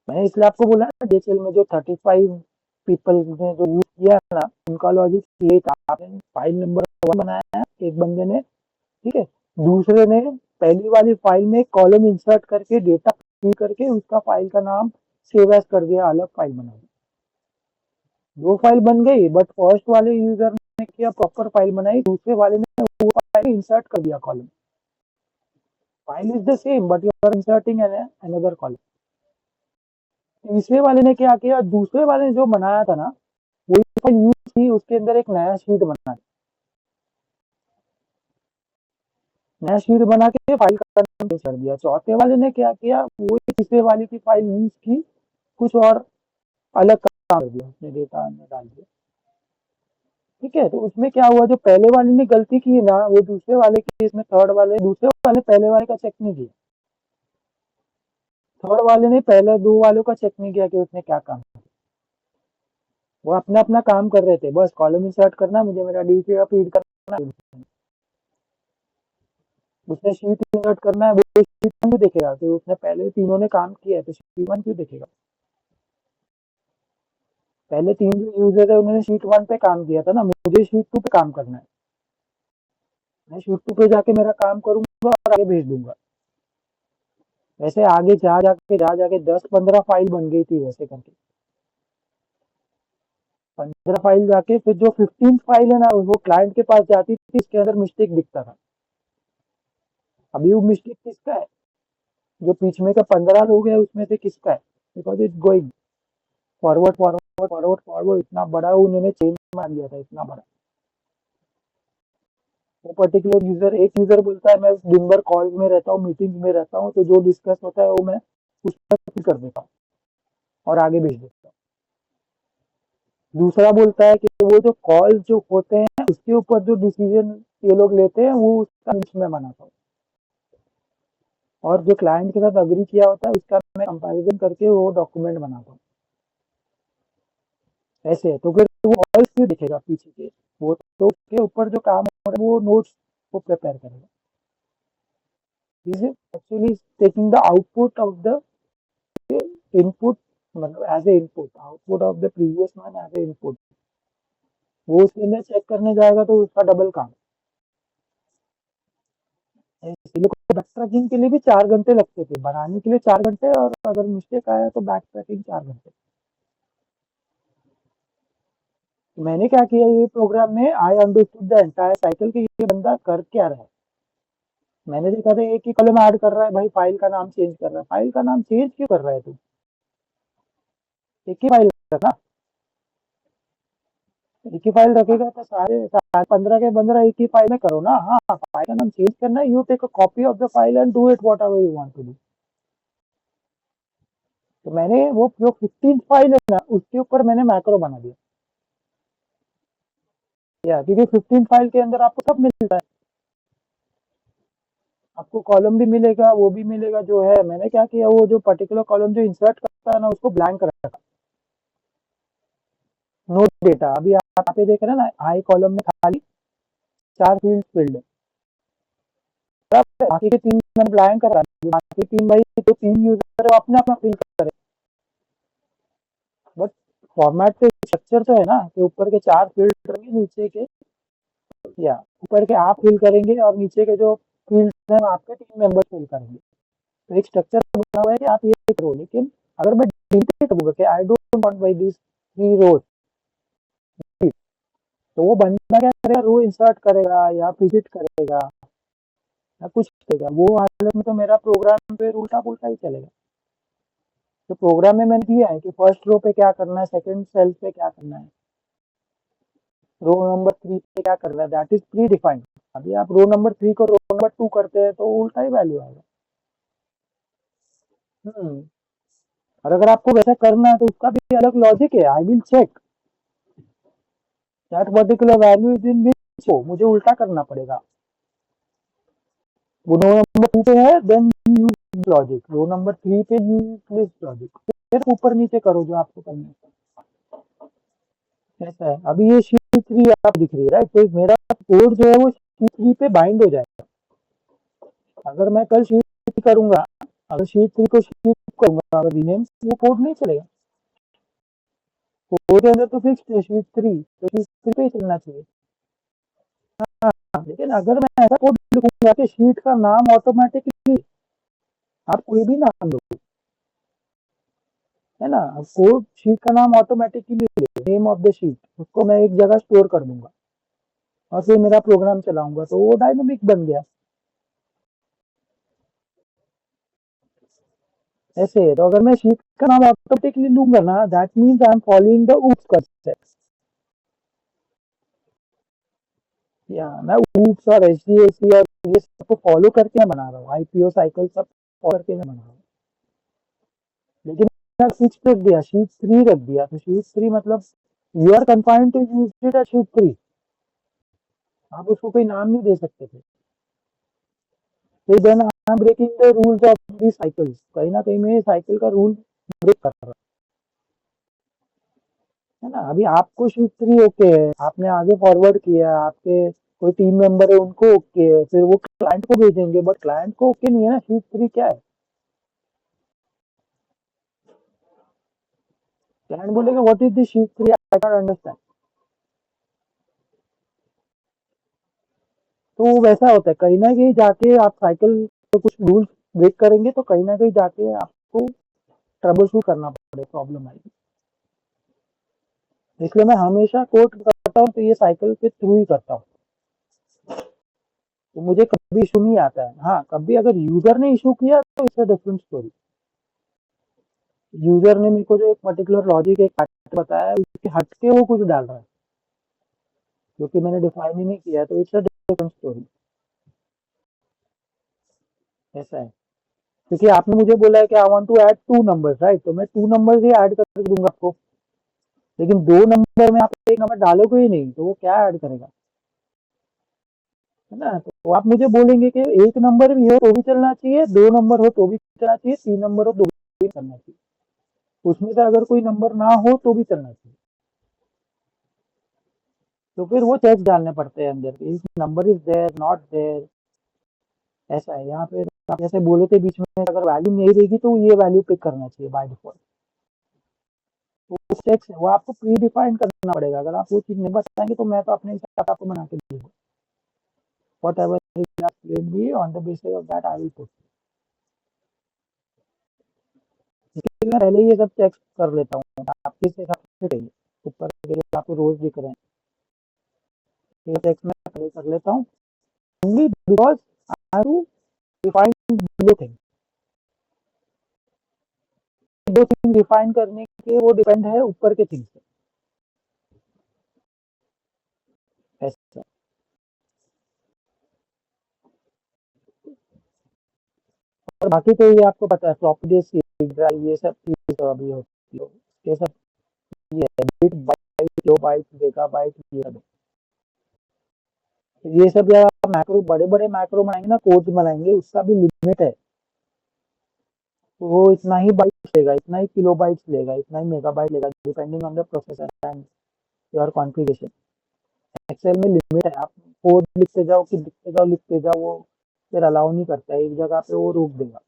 मैंने इसलिए आपको बोला ना, डीएचएल में जो 35 पीपल ने जो यूज किया ना, उनका लॉजिक ये था, आपने फाइल नंबर 1 बनाया है एक बंदे ने, ठीक है, दूसरे ने पहली वाली फाइल में कॉलम इंसर्ट करके डेटा फिल करके उसका फाइल का नाम सेव एज कर दिया, अलग फाइल बना दी। दो फाइल बन गई, बट फर्स्ट वाले यूजर ने किया प्रॉपर फाइल बनाई, दूसरे वाले ने वो फाइल इंसर्ट कर दिया column. File is the same but you are inserting another column. तीसरे वाले ने क्या किया, दूसरे वाले ने जो बनाया था ना वही फाइल यूज की, उसके अंदर एक नया शीट बना, नया शीट बना के फाइल का नाम चेंज कर दिया। चौथे वाले ने क्या किया, वो तीसरे वाले की फाइल यूज की, कुछ और अलग काम कर दिया, उसने डेटा अंदर डाल दिया। ठीक है, तो उसमें क्या हुआ, जो पहले वाले ने गलती की ना, वो दूसरे वाले के इसमें थर्ड वाले, दूसरे वाले पहले वाले का चेक नहीं किया, थर्ड वाले ने पहले दो वालों का चेक नहीं किया कि उसने क्या काम किया। वो अपना अपना काम कर रहे थे, बस कॉलम इंसर्ट करना, मुझे मेरा डीटी का फीड करना, उसने शीट इंसर्ट करना है, वो शीट वन क्यों देखेगा, तो उसने पहले तीनों ने काम किया है तो शीट वन क्यों देखेगा। पहले तीन जो यूजर है उन्होंने शीट वन पे काम किया था ना, मुझे शीट टू पे काम करना है, मैं शीट 2 पे जाके मेरा काम करूँगा और आगे भेज दूँगा। वैसे आगे जा जाके 10-15 फाइल बन गई थी वैसे करके। 15 फाइल जाके फिर जो 15th फाइल है ना वो क्लाइंट के पास जाती थी, इसके अंदर मिस्टेक दिखता था। अभी वो मिस्टेक किसका है? जो बीच में का 15 लोग हैं उसमें से किसका है? Because it's going forward, forward, forward, forward इतना बड़ा उन्होंने चेन मार दिया था, इतना बड़ा। वो पर्टिकुलर यूज़र एक यूज़र बोलता है मैं दिन भर कॉल्स में रहता हूँ, मीटिंग्स में रहता हूँ, तो जो डिस्कस होता है वो मैं उस पर कर देता हूँ और आगे भेज देता हूँ। दूसरा बोलता है कि वो जो कॉल जो होते हैं उसके ऊपर जो डिसीजन ये लोग लेते हैं वो उसका लिस्ट में बनाता हूँ और जो क्लाइंट के साथ अग्री किया होता है उसका मैं कंपैरिजन करके वो डॉक्यूमेंट बनाता हूँ। ऐसे है तो फिर वो कॉल्स क्यों दिखेगा पीछे के? वो तो उसके ऊपर जो काम हो रहा है वो नोट्स को प्रिपेयर करेगा। Is actually taking the output of the input, मतलब as a input, output of the previous one as a input. वो उसके अंदर चेक करने जाएगा तो उसका डबल काम। इसीलिए बैक ट्रैकिंग के लिए भी 4 घंटे लगते थे, बनाने के लिए 4 घंटे, और अगर मिस्टेक आया तो बैक ट्रैकिंग 4 घंटे। तो मैंने क्या किया ये प्रोग्राम में, I understood the entire cycle कि ये बंदा कर क्या रहा है। मैंने देखा था एक ही कॉलम ऐड कर रहा है भाई, फाइल का नाम चेंज कर रहा है। फाइल का नाम चेंज क्यों कर रहा है तू? एक ही फाइल रखना। एक ही फाइल रखेगा तो सारे 15 के 15 एक ही फाइल में करो ना। हाँ, फाइल का नाम चेंज करना है, you take a copy of the file and do it whatever you want to do. तो मैंने वो जो 15 फाइल है ना उसके ऊपर मैंने मैक्रो बना दिया। या क्योंकि 15 फाइल के अंदर आपको सब मिलता है, आपको कॉलम भी मिलेगा, वो भी मिलेगा जो है। मैंने क्या किया, वो जो पर्टिकुलर कॉलम जो इंसर्ट करता है ना उसको ब्लैंक रखा। नोट डेटा, अभी आप यहाँ पे देख रहे हैं ना, आई कॉलम में खाली 4 फील्ड है। बाकी के 3 मैंने ब्लैंक कर रहा है। बाकी 3 भाई जो 3 यूजर है वो अपने अपना फिल करे। बट फॉर्मेट पे स्ट्रक्चर तो है ना कि ऊपर के 4 फील्ड रहेंगे, नीचे के, या ऊपर के आप फिल करेंगे और नीचे के जो फील्ड है वो आपके टीम मेंबर फिल करेंगे। तो एक स्ट्रक्चर बना हुआ है कि आप ये करो। लेकिन अगर मैं डिलीट करूंगा कि I don't want by this 3 रोज, तो वो बंदा क्या करेगा, रो इंसर्ट करेगा या विजिट करेगा या कुछ करेगा। वो हालत में तो मेरा प्रोग्राम फिर उल्टा पुल्टा ही चलेगा। तो प्रोग्राम में मैंने दिया है कि फर्स्ट रो पे क्या करना है, सेकंड सेल पे क्या करना है, रो नंबर 3 पे क्या करना है, दैट इज प्री डिफाइंड। अभी आप रो नंबर 3 को रो नंबर 2 करते हैं तो उल्टा ही वैल्यू आएगा। और अगर आपको वैसा करना है तो उसका भी अलग लॉजिक है। I will check that particular value is in which row, मुझे उल्टा करना पड़ेगा। वो रो नंबर 2 पे है, then use logic. Row number 3 पे यूज लिस्ट लॉजिक, फिर ऊपर नीचे करो जो आपको करना है। ऐसा है। अभी ये शीट 3 आप दिख रही है राइट, तो मेरा कोड जो है वो शीट 3 पे बाइंड हो जाएगा। अगर मैं कल शीट 3 करूंगा, अगर शीट 3 को शीट करूंगा, अगर रीनेम, वो कोड नहीं चलेगा। कोड के अंदर तो फिक्स है शीट 3, तो शीट 3 पे ही चलना चाहिए। हाँ, लेकिन अगर मैं ऐसा कोड लिखूंगा कि शीट का नाम ऑटोमेटिकली, आप कोई भी नाम दो, है ना, कोड शीट का नाम automatically name of the sheet, उसको मैं एक जगह स्टोर कर दूंगा और फिर मेरा प्रोग्राम चलाऊंगा तो वो डायनामिक बन गया। ऐसे है। तो अगर मैं शीट का नाम ऑटोमेटिकली लूंगा ना, that means I am following the oops concept. या मैं ऊप्स और एचडीएलसी और ये सबको फॉलो करके मैं बना रहा हूँ, आईपीओ साइकिल सब फॉलो करके मैं बना रहा हूँ। लेकिन मैं फिक्स रख दिया, शीट 3 रख दिया, तो शीट 3 मतलब you are confined to use it at sheet 3। आप उसको कोई नाम नहीं दे सकते थे। फिर then I am breaking the rules of the cycle, कहीं ना कहीं मैं साइकिल का रूल ब्रेक कर रहा है ना। अभी आपको शीट 3 ओके है, आपने आगे फॉरवर्ड किया, आपके कोई टीम मेंबर है उनको ओके है, फिर वो क्लाइंट को भेजेंगे, बट क्लाइंट को ओके नहीं है ना शीट 3 क्या है। क्लाइंट बोलेगा what is this sheet 3, I don't understand. तो वैसा होता है, कहीं ना कहीं जाके आप साइकिल तो कुछ रूल्स ब्रेक करेंगे तो कहीं ना कहीं जाके आपको ट्रबल शूट करना पड़े, प्रॉब्लम आएगी। इसलिए मैं हमेशा कोड करता हूँ तो ये साइकिल के थ्रू ही करता हूँ, तो मुझे कभी इशू नहीं आता है। हाँ, कभी अगर यूजर ने इशू किया तो it's a different story. User ने मेरे को जो एक पर्टिकुलर लॉजिक एक पैटर्न बताया है उसके हट के वो कुछ डाल रहा है जो कि मैंने डिफाइन ही नहीं किया है, तो इट्स अ डिफरेंट स्टोरी। ऐसा है, क्योंकि आपने मुझे बोला है कि I want to add 2 numbers, right, तो मैं 2 नंबर्स ही ऐड करके दूंगा आपको। लेकिन 2 नंबर में आप एक नंबर डालोगे ही नहीं तो वो क्या ऐड करेगा, है ना। तो आप मुझे बोलेंगे कि एक नंबर भी हो तो भी चलना चाहिए, 2 नंबर हो तो भी चलना चाहिए, 3 नंबर हो तो भी चलना चाहिए, उसमें से अगर कोई नंबर ना हो तो भी चलना चाहिए। तो फिर वो चेक्स डालने पड़ते हैं अंदर, इस number is there not there. ऐसा है यहाँ पे, आप जैसे बोले थे बीच में, अगर वैल्यू नहीं रहेगी तो ये वैल्यू पिक करना चाहिए बाय डिफॉल्ट। तो उस चेक्स है वो आपको प्री डिफाइन करना पड़ेगा, अगर आप वो चीज नहीं बताएंगे तो मैं तो अपने हिसाब से आपको बना के दूंगा, what ever be on the basis of that I will put. इसलिए मैं पहले ये सब चेक कर लेता हूँ आपके हिसाब से चाहिए, ऊपर के आपको रोज दिख रहे हैं, ये चेक मैं पहले कर लेता हूँ, only because I have to define दो थिंग। दो थिंग डिफाइन करने के वो डिपेंड है ऊपर के थिंग से, ऐसा। और बाकी तो ये आपको पता है प्रॉपर्टीज की ये सब चीज तो अभी होती है, ये सब ये है bit byte kilobyte megabyte ये सब है। तो ये सब जब आप मैक्रो बड़े बड़े मैक्रो बनाएंगे ना, कोड्स बनाएंगे, उसका भी लिमिट है, तो वो इतना ही बाइट्स लेगा, इतना ही किलो बाइट्स लेगा, इतना ही मेगा बाइट लेगा, depending on the processor and your configuration. Excel में लिमिट है, आप कोड लिखते जाओ कि लिखते जाओ लिखते जाओ, वो फिर अलाउ नहीं करता है, एक जगह पे वो रोक देगा।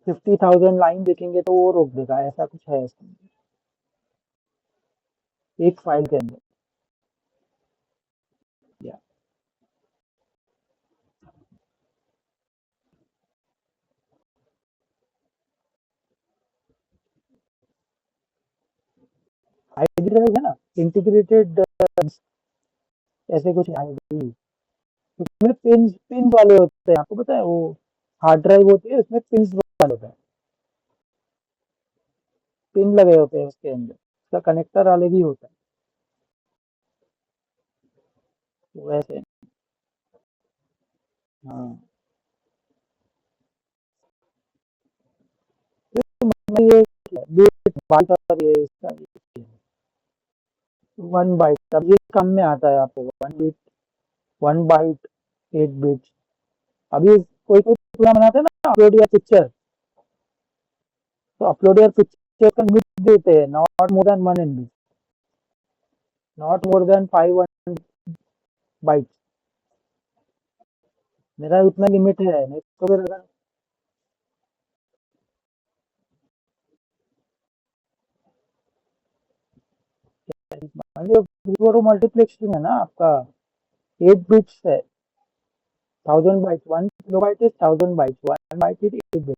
50,000 लाइन देखेंगे तो वो रोक देगा, ऐसा कुछ है इसमें, एक फाइल के अंदर। या आईडी ड्राइव है ना, इंटीग्रेटेड, ऐसे कुछ आईडी, उसमें पिन पिन वाले होते हैं, आपको पता है वो हार्ड ड्राइव होती है उसमें पिन वाले होते हैं, पिन लगे होते हैं उसके अंदर, उसका कनेक्टर अलग ही होता है, तो वैसे। हाँ, तो ये बिट बाइट और ये इसका 1 बाइट, अब ये कम में आता है आपको 1 बिट, 1 बाइट 8 बिट। अभी कोई कोई प्रोग्राम बनाते हैं ना अपलोड या पिक्चर, तो अपलोड या पिक्चर का बिट देते हैं not more than 1 MB, not more than 5 byte, मेरा उतना लिमिट है, नहीं तो फिर अगर मान लो मल्टीप्लेक्सिंग है ना आपका, 8 बिट्स है, 1000 byte, 1 kilobyte is 1000 byte, 1 byte is 8 bit,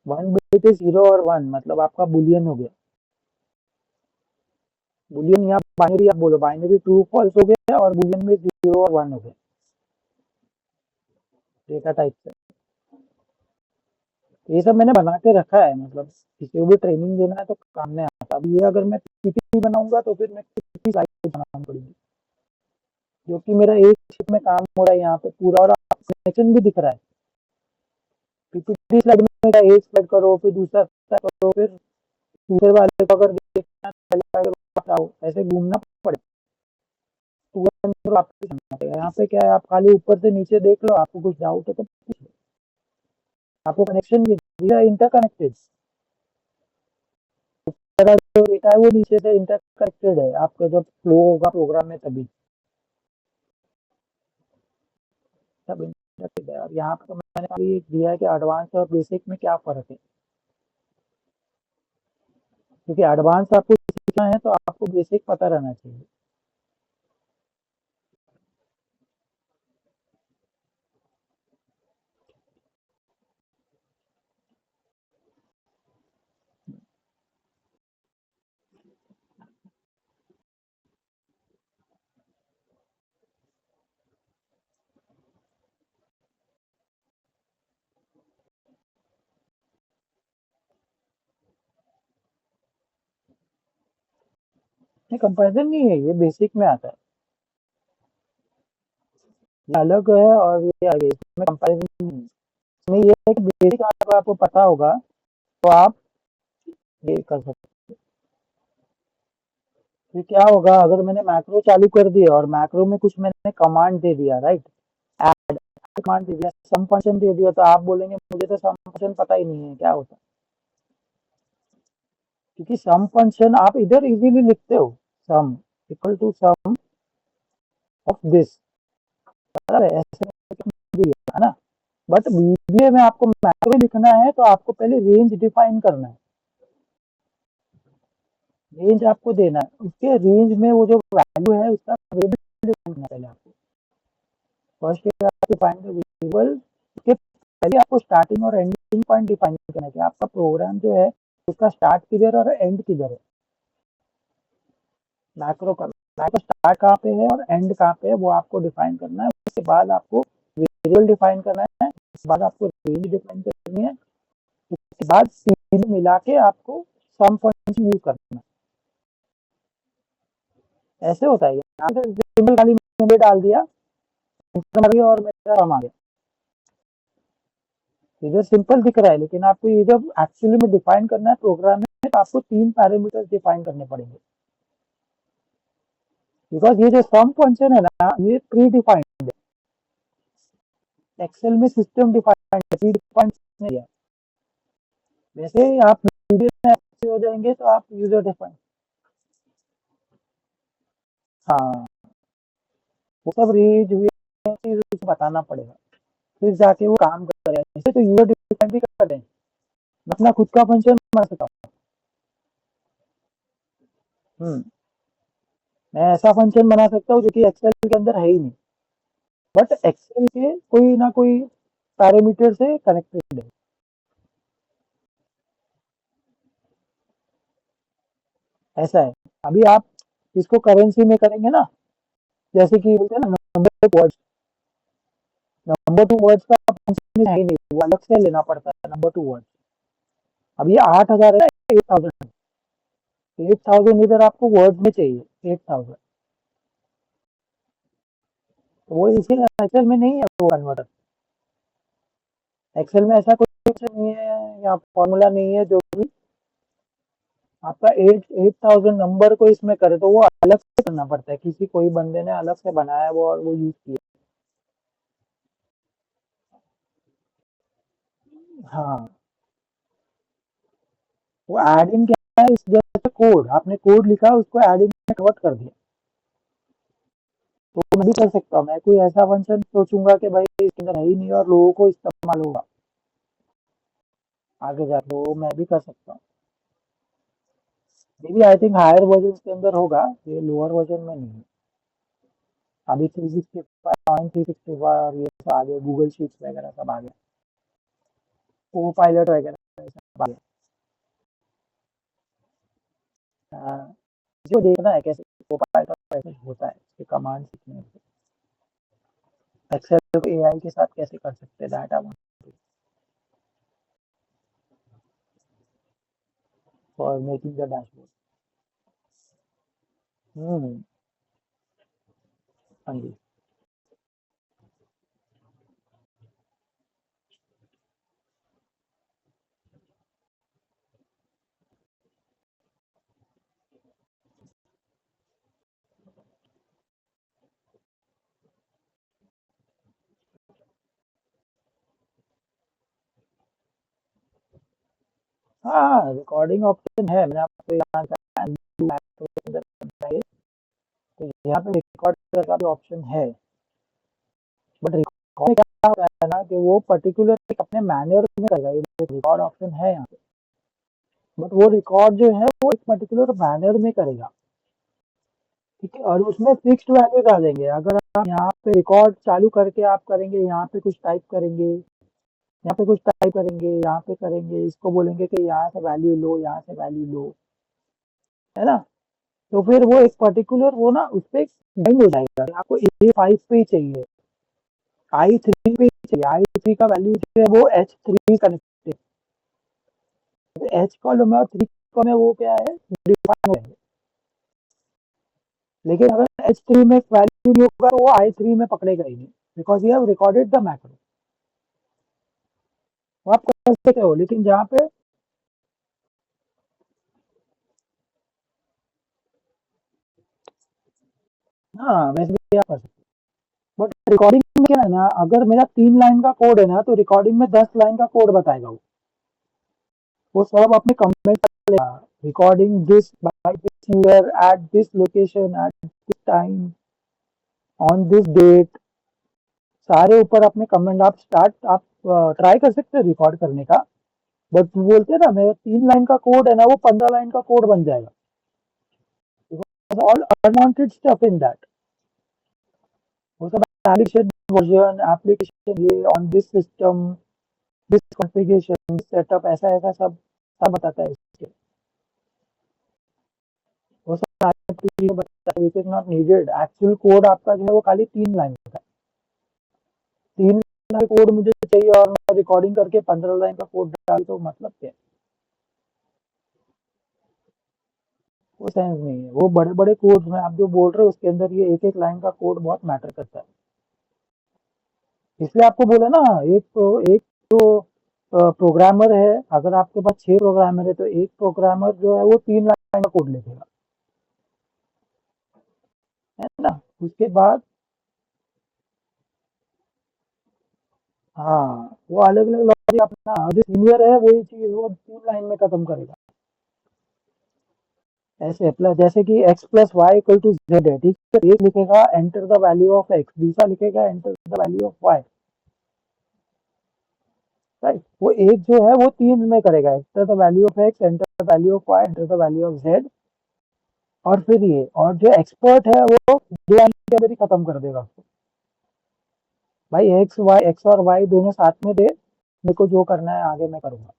1 bit is 0 और 1, मतलब आपका बुलियन हो गया। बुलियन या बाइनरी आप बोलो, बाइनरी ट्रू फॉल्स हो गया और बुलियन में 0 और 1 हो गया, डेटा टाइप से। ये सब मैंने बना के रखा है, मतलब किसी को भी ट्रेनिंग देना है तो काम में आता। अब ये अगर मैं पीपीटी बनाऊंगा तो फिर मैं किसी साइट बनाना पड़ेगी, जो कि मेरा एक शिफ्ट में काम हो रहा है यहाँ पे पूरा, और कनेक्शन भी दिख रहा है। पीपीटी स्लाइड में क्या एक स्लाइड करो फिर दूसरा स्लाइड करो, फिर दूसरे वाले को अगर देखना पहले बताओ, ऐसे घूमना पड़ेगा, पूरा आपको समझना पड़ेगा। यहाँ पे क्या है, आप खाली ऊपर से नीचे देख लो, आपको कुछ डाउट है तो पूछ लो, आपको कनेक्शन भी इंटरकनेक्टेड, जो डेटा है वो नीचे से इंटरकनेक्टेड है, आपका जब फ्लो होगा प्रोग्राम में तभी सब इंटरकनेक्टेड है। और यहाँ पे तो मैंने अभी दिया है कि एडवांस और बेसिक में क्या फर्क है, क्योंकि एडवांस आपको सीखना है तो आपको बेसिक पता रहना चाहिए। नहीं, कंपैरिजन नहीं है, ये बेसिक में आता है। ये अलग है और ये अलग है, इसमें कंपैरिजन नहीं है। इसमें ये है कि बेसिक अगर आपको पता होगा तो आप ये कर सकते हैं। फिर क्या होगा, अगर मैंने मैक्रो चालू कर दिया और मैक्रो में कुछ मैंने कमांड दे दिया, राइट, ऐड कमांड दे दिया, सम फंक्शन दे दिया, तो आप बोलेंगे मुझे तो सम फंक्शन पता ही नहीं है क्या होता है। क्योंकि सम फंक्शन आप इधर इजीली लिखते हो, sum equal to sum of this, ऐसे दिया है ना। बट बीबीए में आपको मैक्रो लिखना है तो आपको पहले रेंज डिफाइन करना है, रेंज आपको देना है, उसके रेंज में वो जो वैल्यू है उसका वेरिएबल डिफाइन करना है पहले आपको। फर्स्ट आपको फाइंड द वेरिएबल, उसके पहले आपको स्टार्टिंग और एंडिंग पॉइंट डिफाइन करना है कि आपका प्रोग्राम जो है उसका स्टार्ट किधर और एंड किधर है। मैक्रो का मैक्रो स्टार्ट कहाँ पे है और एंड कहाँ पे है वो आपको डिफाइन करना है। उसके बाद आपको वेरिएबल डिफाइन करना है, उसके बाद आपको रेंज डिफाइन करनी है, उसके बाद तीन मिला के आपको सम फंक्शन यूज करना है। ऐसे होता है, यहाँ से सिंबल खाली मैंने डाल दिया और मेरा सम आ गया। इधर सिंपल दिख रहा है, लेकिन आपको ये जब एक्चुअली में डिफाइन करना है प्रोग्राम में तो आपको 3 पैरामीटर्स डिफाइन करने पड़ेंगे। बिकॉज ये जो सम फंक्शन है ना, ये प्री डिफाइंड है, एक्सेल में सिस्टम डिफाइंड है, प्री डिफाइंड नहीं है। वैसे ही आप वीडियो में अच्छे हो जाएंगे तो आप यूजर डिफाइंड, हाँ, वो सब रेंज चीज बताना पड़ेगा, फिर जाके वो काम करेगा। ऐसे तो यूजर डिफाइंड भी कर दें, मैं अपना खुद का फंक्शन बना सकता हूँ। मैं ऐसा फंक्शन बना सकता हूँ जो कि एक्सेल के अंदर है ही नहीं, बट एक्सेल के कोई ना कोई पैरामीटर से कनेक्टेड है। ऐसा है। अभी आप इसको करेंसी में करेंगे ना, जैसे कि बोलते हैं ना number two words, number two words का फंक्शन है ही नहीं, वो अलग से लेना पड़ता है नंबर टू वर्ड्स। अब ये 8,000 है, 8,000, 8,000 इधर आपको वर्ड में चाहिए 8,000, तो वो इसी एक्सेल में नहीं है वो कन्वर्टर। एक्सेल में ऐसा कोई ऑप्शन नहीं है या फॉर्मूला नहीं है जो भी आपका 8,000 नंबर को इसमें करे, तो वो अलग से करना पड़ता है, किसी कोई बंदे ने अलग से बनाया वो और वो यूज किया। हाँ, वो एड इन क्या है, इस जैसे कोड आपने कोड लिखा उसको एड इन में कन्वर्ट कर दिया, तो मैं भी कर सकता हूँ। मैं कोई ऐसा फंक्शन सोचूंगा कि भाई इसके अंदर है ही नहीं और लोगों को इस्तेमाल होगा आगे जाके, तो मैं भी कर सकता हूँ। Maybe I think higher version के अंदर होगा, ये लोअर वर्जन में नहीं है। अभी 365 365 और ये सब आ गए, गूगल शीट्स वगैरह सब आ गए, को पायलट वगैरह सब आ गए। हाँ, जो देखना है कैसे को पायलट कैसे होता है, इसके कमांड सीखने से एक्सेल को एआई के साथ कैसे कर सकते हैं data for making the dashboard. हम्म, हाँ जी। हाँ, रिकॉर्डिंग ऑप्शन है, मैंने आपको यहाँ बताइए, तो यहाँ पे रिकॉर्ड का भी ऑप्शन है। बट रिकॉर्ड क्या होता है ना कि वो पर्टिकुलर एक अपने मैनर में करेगा, ये रिकॉर्ड ऑप्शन है यहाँ पे, बट वो रिकॉर्ड जो है वो एक पर्टिकुलर मैनर में करेगा, ठीक है। और उसमें फिक्स्ड वैल्यूज आ जाएंगे, अगर आप यहाँ पे रिकॉर्ड चालू करके आप करेंगे, यहाँ पे कुछ टाइप करेंगे, यहाँ पे कुछ टाइप करेंगे, यहाँ पे करेंगे, इसको बोलेंगे कि यहाँ से वैल्यू लो, यहाँ से वैल्यू लो, है ना, तो फिर वो एक पर्टिकुलर वो ना उस पर बाइंड हो जाएगा। आपको A5 पे ही चाहिए, I3 पे ही चाहिए, I3 का वैल्यू जो है वो H3 कनेक्टेड, H कॉलम है और 3 कॉलम है, वो क्या है डिफाइन है। लेकिन अगर H3 में वैल्यू नहीं होगा तो वो I3 में पकड़ेगा ही नहीं, because you have recorded the macro. वो आप कर सकते हो, लेकिन जहाँ पे हाँ वैसे भी आप कर सकते हो, बट रिकॉर्डिंग में क्या है ना, अगर मेरा 3 लाइन का कोड है ना तो रिकॉर्डिंग में 10 लाइन का कोड बताएगा वो सब अपने कमेंट करेगा। Recording this by this singer at this location at this time on this date, सारे ऊपर अपने कमेंट आप स्टार्ट आप ट्राई कर सकते हैं रिकॉर्ड करने का। बट बोलते हैं ना, मेरा 3 लाइन का कोड है ना वो 15 लाइन का कोड बन जाएगा, all unwanted stuff in that. वो सब एप्लीकेशन वर्जन, एप्लीकेशन ये on this system, this configuration, this setup, ऐसा ऐसा सब सब बताता है इसके। वो सब सारी चीजें बताता है, which is not needed. Actual code आपका जो है वो खाली 3 लाइन का है। 3 लाइन का कोड मुझे चाहिए और मैं रिकॉर्डिंग करके 15 लाइन का कोड डाल, तो मतलब क्या है? वो सेंस नहीं है। वो बड़े बड़े कोड में आप जो बोल रहे हो उसके अंदर ये एक एक लाइन का कोड बहुत मैटर करता है। इसलिए आपको बोला ना, एक तो प्रोग्रामर है, अगर आपके पास 6 प्रोग्रामर है तो एक प्रोग्रामर जो है वो 3 लाइन का कोड लिखेगा, है ना। उसके बाद हाँ वो अलग अलग लॉजिक अपना, जो सीनियर है वही चीज वो 3 लाइन में खत्म करेगा। ऐसे प्लस जैसे कि x plus Y equal to Z है, ठीक है, एक लिखेगा enter the value of x, दूसरा लिखेगा enter the value of y, right. वो एक जो है वो 3 में करेगा, enter the value of x, enter the value of y, enter the value of z, और फिर ये, और जो एक्सपर्ट है वो 2 लाइन के अंदर ही खत्म कर देगा उसको। भाई एक्स और वाई दोनों साथ में दे, मेरे को जो करना है आगे मैं करूंगा,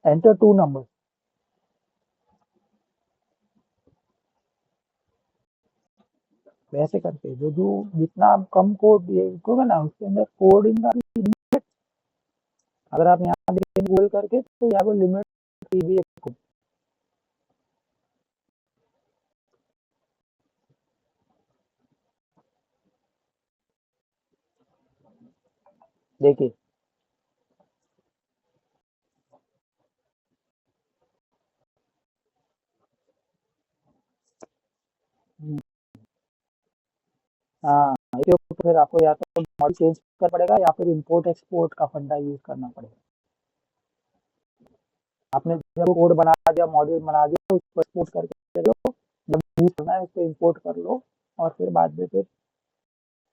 एंटर 2 नंबर, वैसे करके जो जो जितना आप कम कोड होगा ना उसके अंदर कोडिंग का भी लिमिट। अगर आप यहाँ देखें गूगल करके तो यहाँ पर लिमिट भी है। देखिए हाँ, इसके ऊपर फिर आपको या तो मॉडल चेंज करना पड़ेगा या फिर इंपोर्ट एक्सपोर्ट का फंडा यूज करना पड़ेगा। आपने जब कोड बना दिया, मॉडल बना दिया, उसको एक्सपोर्ट करके लो, जब यूज करना है उसको इंपोर्ट कर लो, और फिर बाद में फिर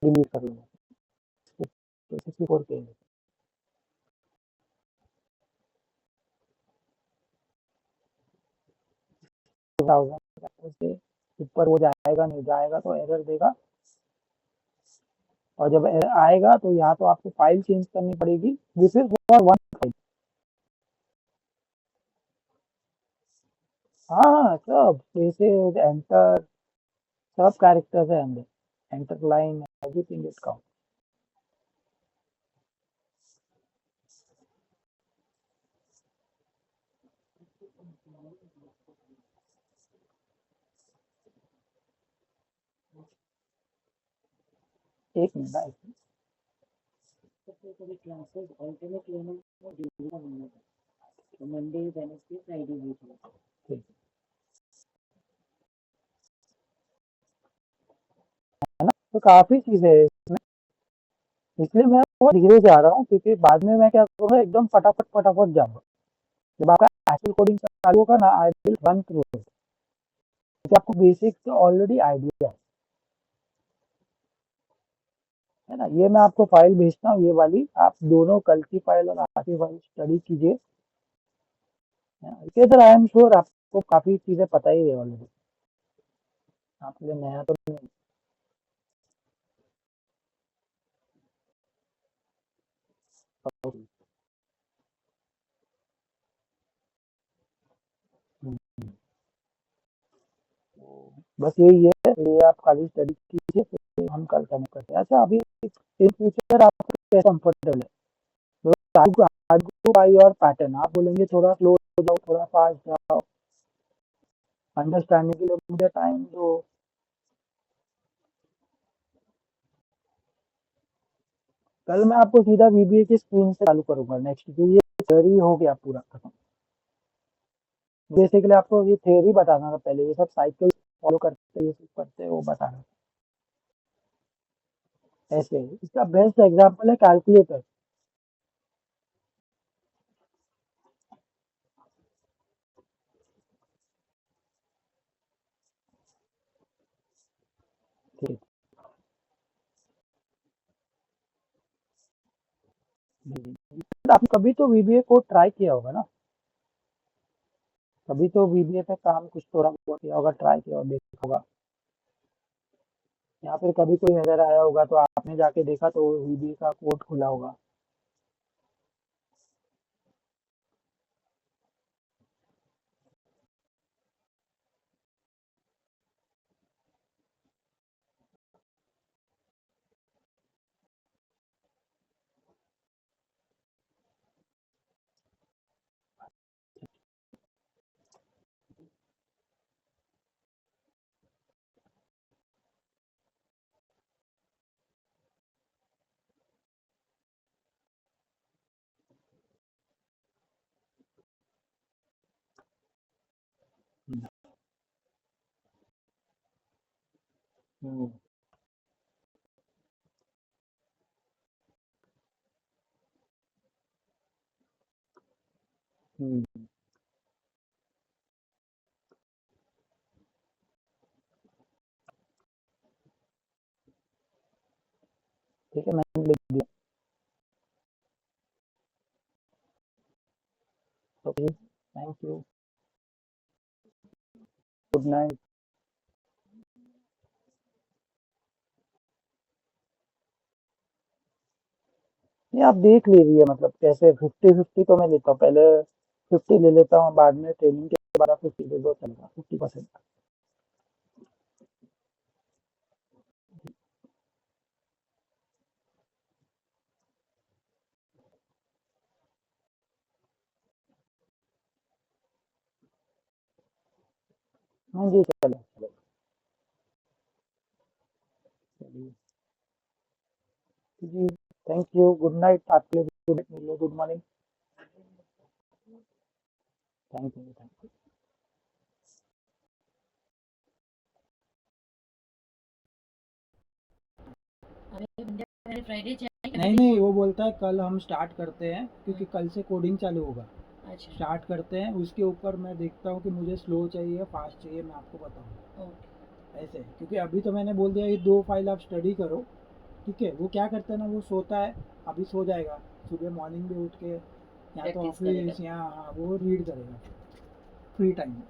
डिलीट कर लो। तो 64 के 2000 से ऊपर वो जाएगा नहीं, जाएगा तो एरर देगा। और जब एरर आएगा तो यहाँ तो आपको फाइल चेंज करनी पड़ेगी, this is for one file. हाँ हाँ, सब जैसे एंटर, सब कैरेक्टर्स है अंदर, enter line, everything is count. 1 minute ना, कभी क्लासेस ऑल्टरनेट लेना और डेली का बनना था, तो मंडे वेडनेसडे फ्राइडे वीक। ठीक है ना। तो काफी चीजें है इसमें, इसलिए मैं बहुत धीरे जा रहा हूँ, क्योंकि बाद में मैं क्या करूँगा, एकदम फटाफट फटाफट जाऊंगा। जब आपका एक्चुअल कोडिंग चालू होगा ना, I will run through it, क्योंकि आपको बेसिक ऑलरेडी आइडिया है ना। ये मैं आपको फाइल भेजता हूँ, ये वाली आप दोनों कल की फाइल और आज की फाइल स्टडी कीजिए। इसके अंदर आई एम श्योर आपको काफी चीजें पता ही है ऑलरेडी, आपके लिए नया तो नहीं। बस यही है, ये आप खाली स्टडी कीजिए, फिर हम कल कनेक्ट करते हैं। अच्छा अभी इन फ्यूचर आपको कैसे कंफर्टेबल है, तो आई योर पैटर्न, आप बोलेंगे थोड़ा स्लो हो जाओ, थोड़ा फास्ट जाओ। अंडरस्टैंडिंग के लिए मुझे टाइम दो। कल मैं आपको सीधा वीबीए की स्क्रीन से चालू करूंगा नेक्स्ट, जो ये थ्योरी हो गया पूरा खत्म। बेसिकली आपको ये थ्योरी बताना था पहले, ये सब साइकिल फॉलो करते ये सब करते वो बताना ऐसे। इसका बेस्ट एग्जांपल है कैलकुलेटर। ठीक। आपने कभी तो वीबीए को ट्राई किया होगा ना, कभी तो वीबीए पे काम कुछ थोड़ा बहुत किया होगा, ट्राई किया होगा, देखा होगा, या फिर कभी कोई नजर आया होगा तो आपने जाके देखा तो वीबीए का कोड खुला होगा। हम्म। हम्म। हम्म। ठीक है, मैंने लिख दिया। Okay, thank you, good night. ये आप देख लीजिए, मतलब कैसे 50-50 तो मैं लेता हूँ, पहले 50 ले लेता हूँ, बाद में ट्रेनिंग के बाद आप 50 दे दो, चलेगा 50%। हाँ जी, चलो चलो। चलिए जी, थैंक यू, गुड नाइट, आपके लिए गुड नाइट मिलो, good morning. Thank you, thank you. अरे मंडे फ्राइडे चाहिए नहीं नहीं, वो बोलता है कल हम स्टार्ट करते हैं, क्योंकि हाँ, कल से कोडिंग चालू होगा। अच्छा स्टार्ट करते हैं, उसके ऊपर मैं देखता हूँ कि मुझे स्लो चाहिए फास्ट चाहिए, मैं आपको बताऊँ ओके ऐसे। क्योंकि अभी तो मैंने बोल दिया ये 2 फाइल आप स्टडी करो, ठीक है। वो क्या करता है ना, वो सोता है, अभी सो जाएगा, सुबह मॉर्निंग में उठ के या तो प्रैक्टिस करेगा ऑफिस या हाँ वो रीड करेगा फ्री टाइम में।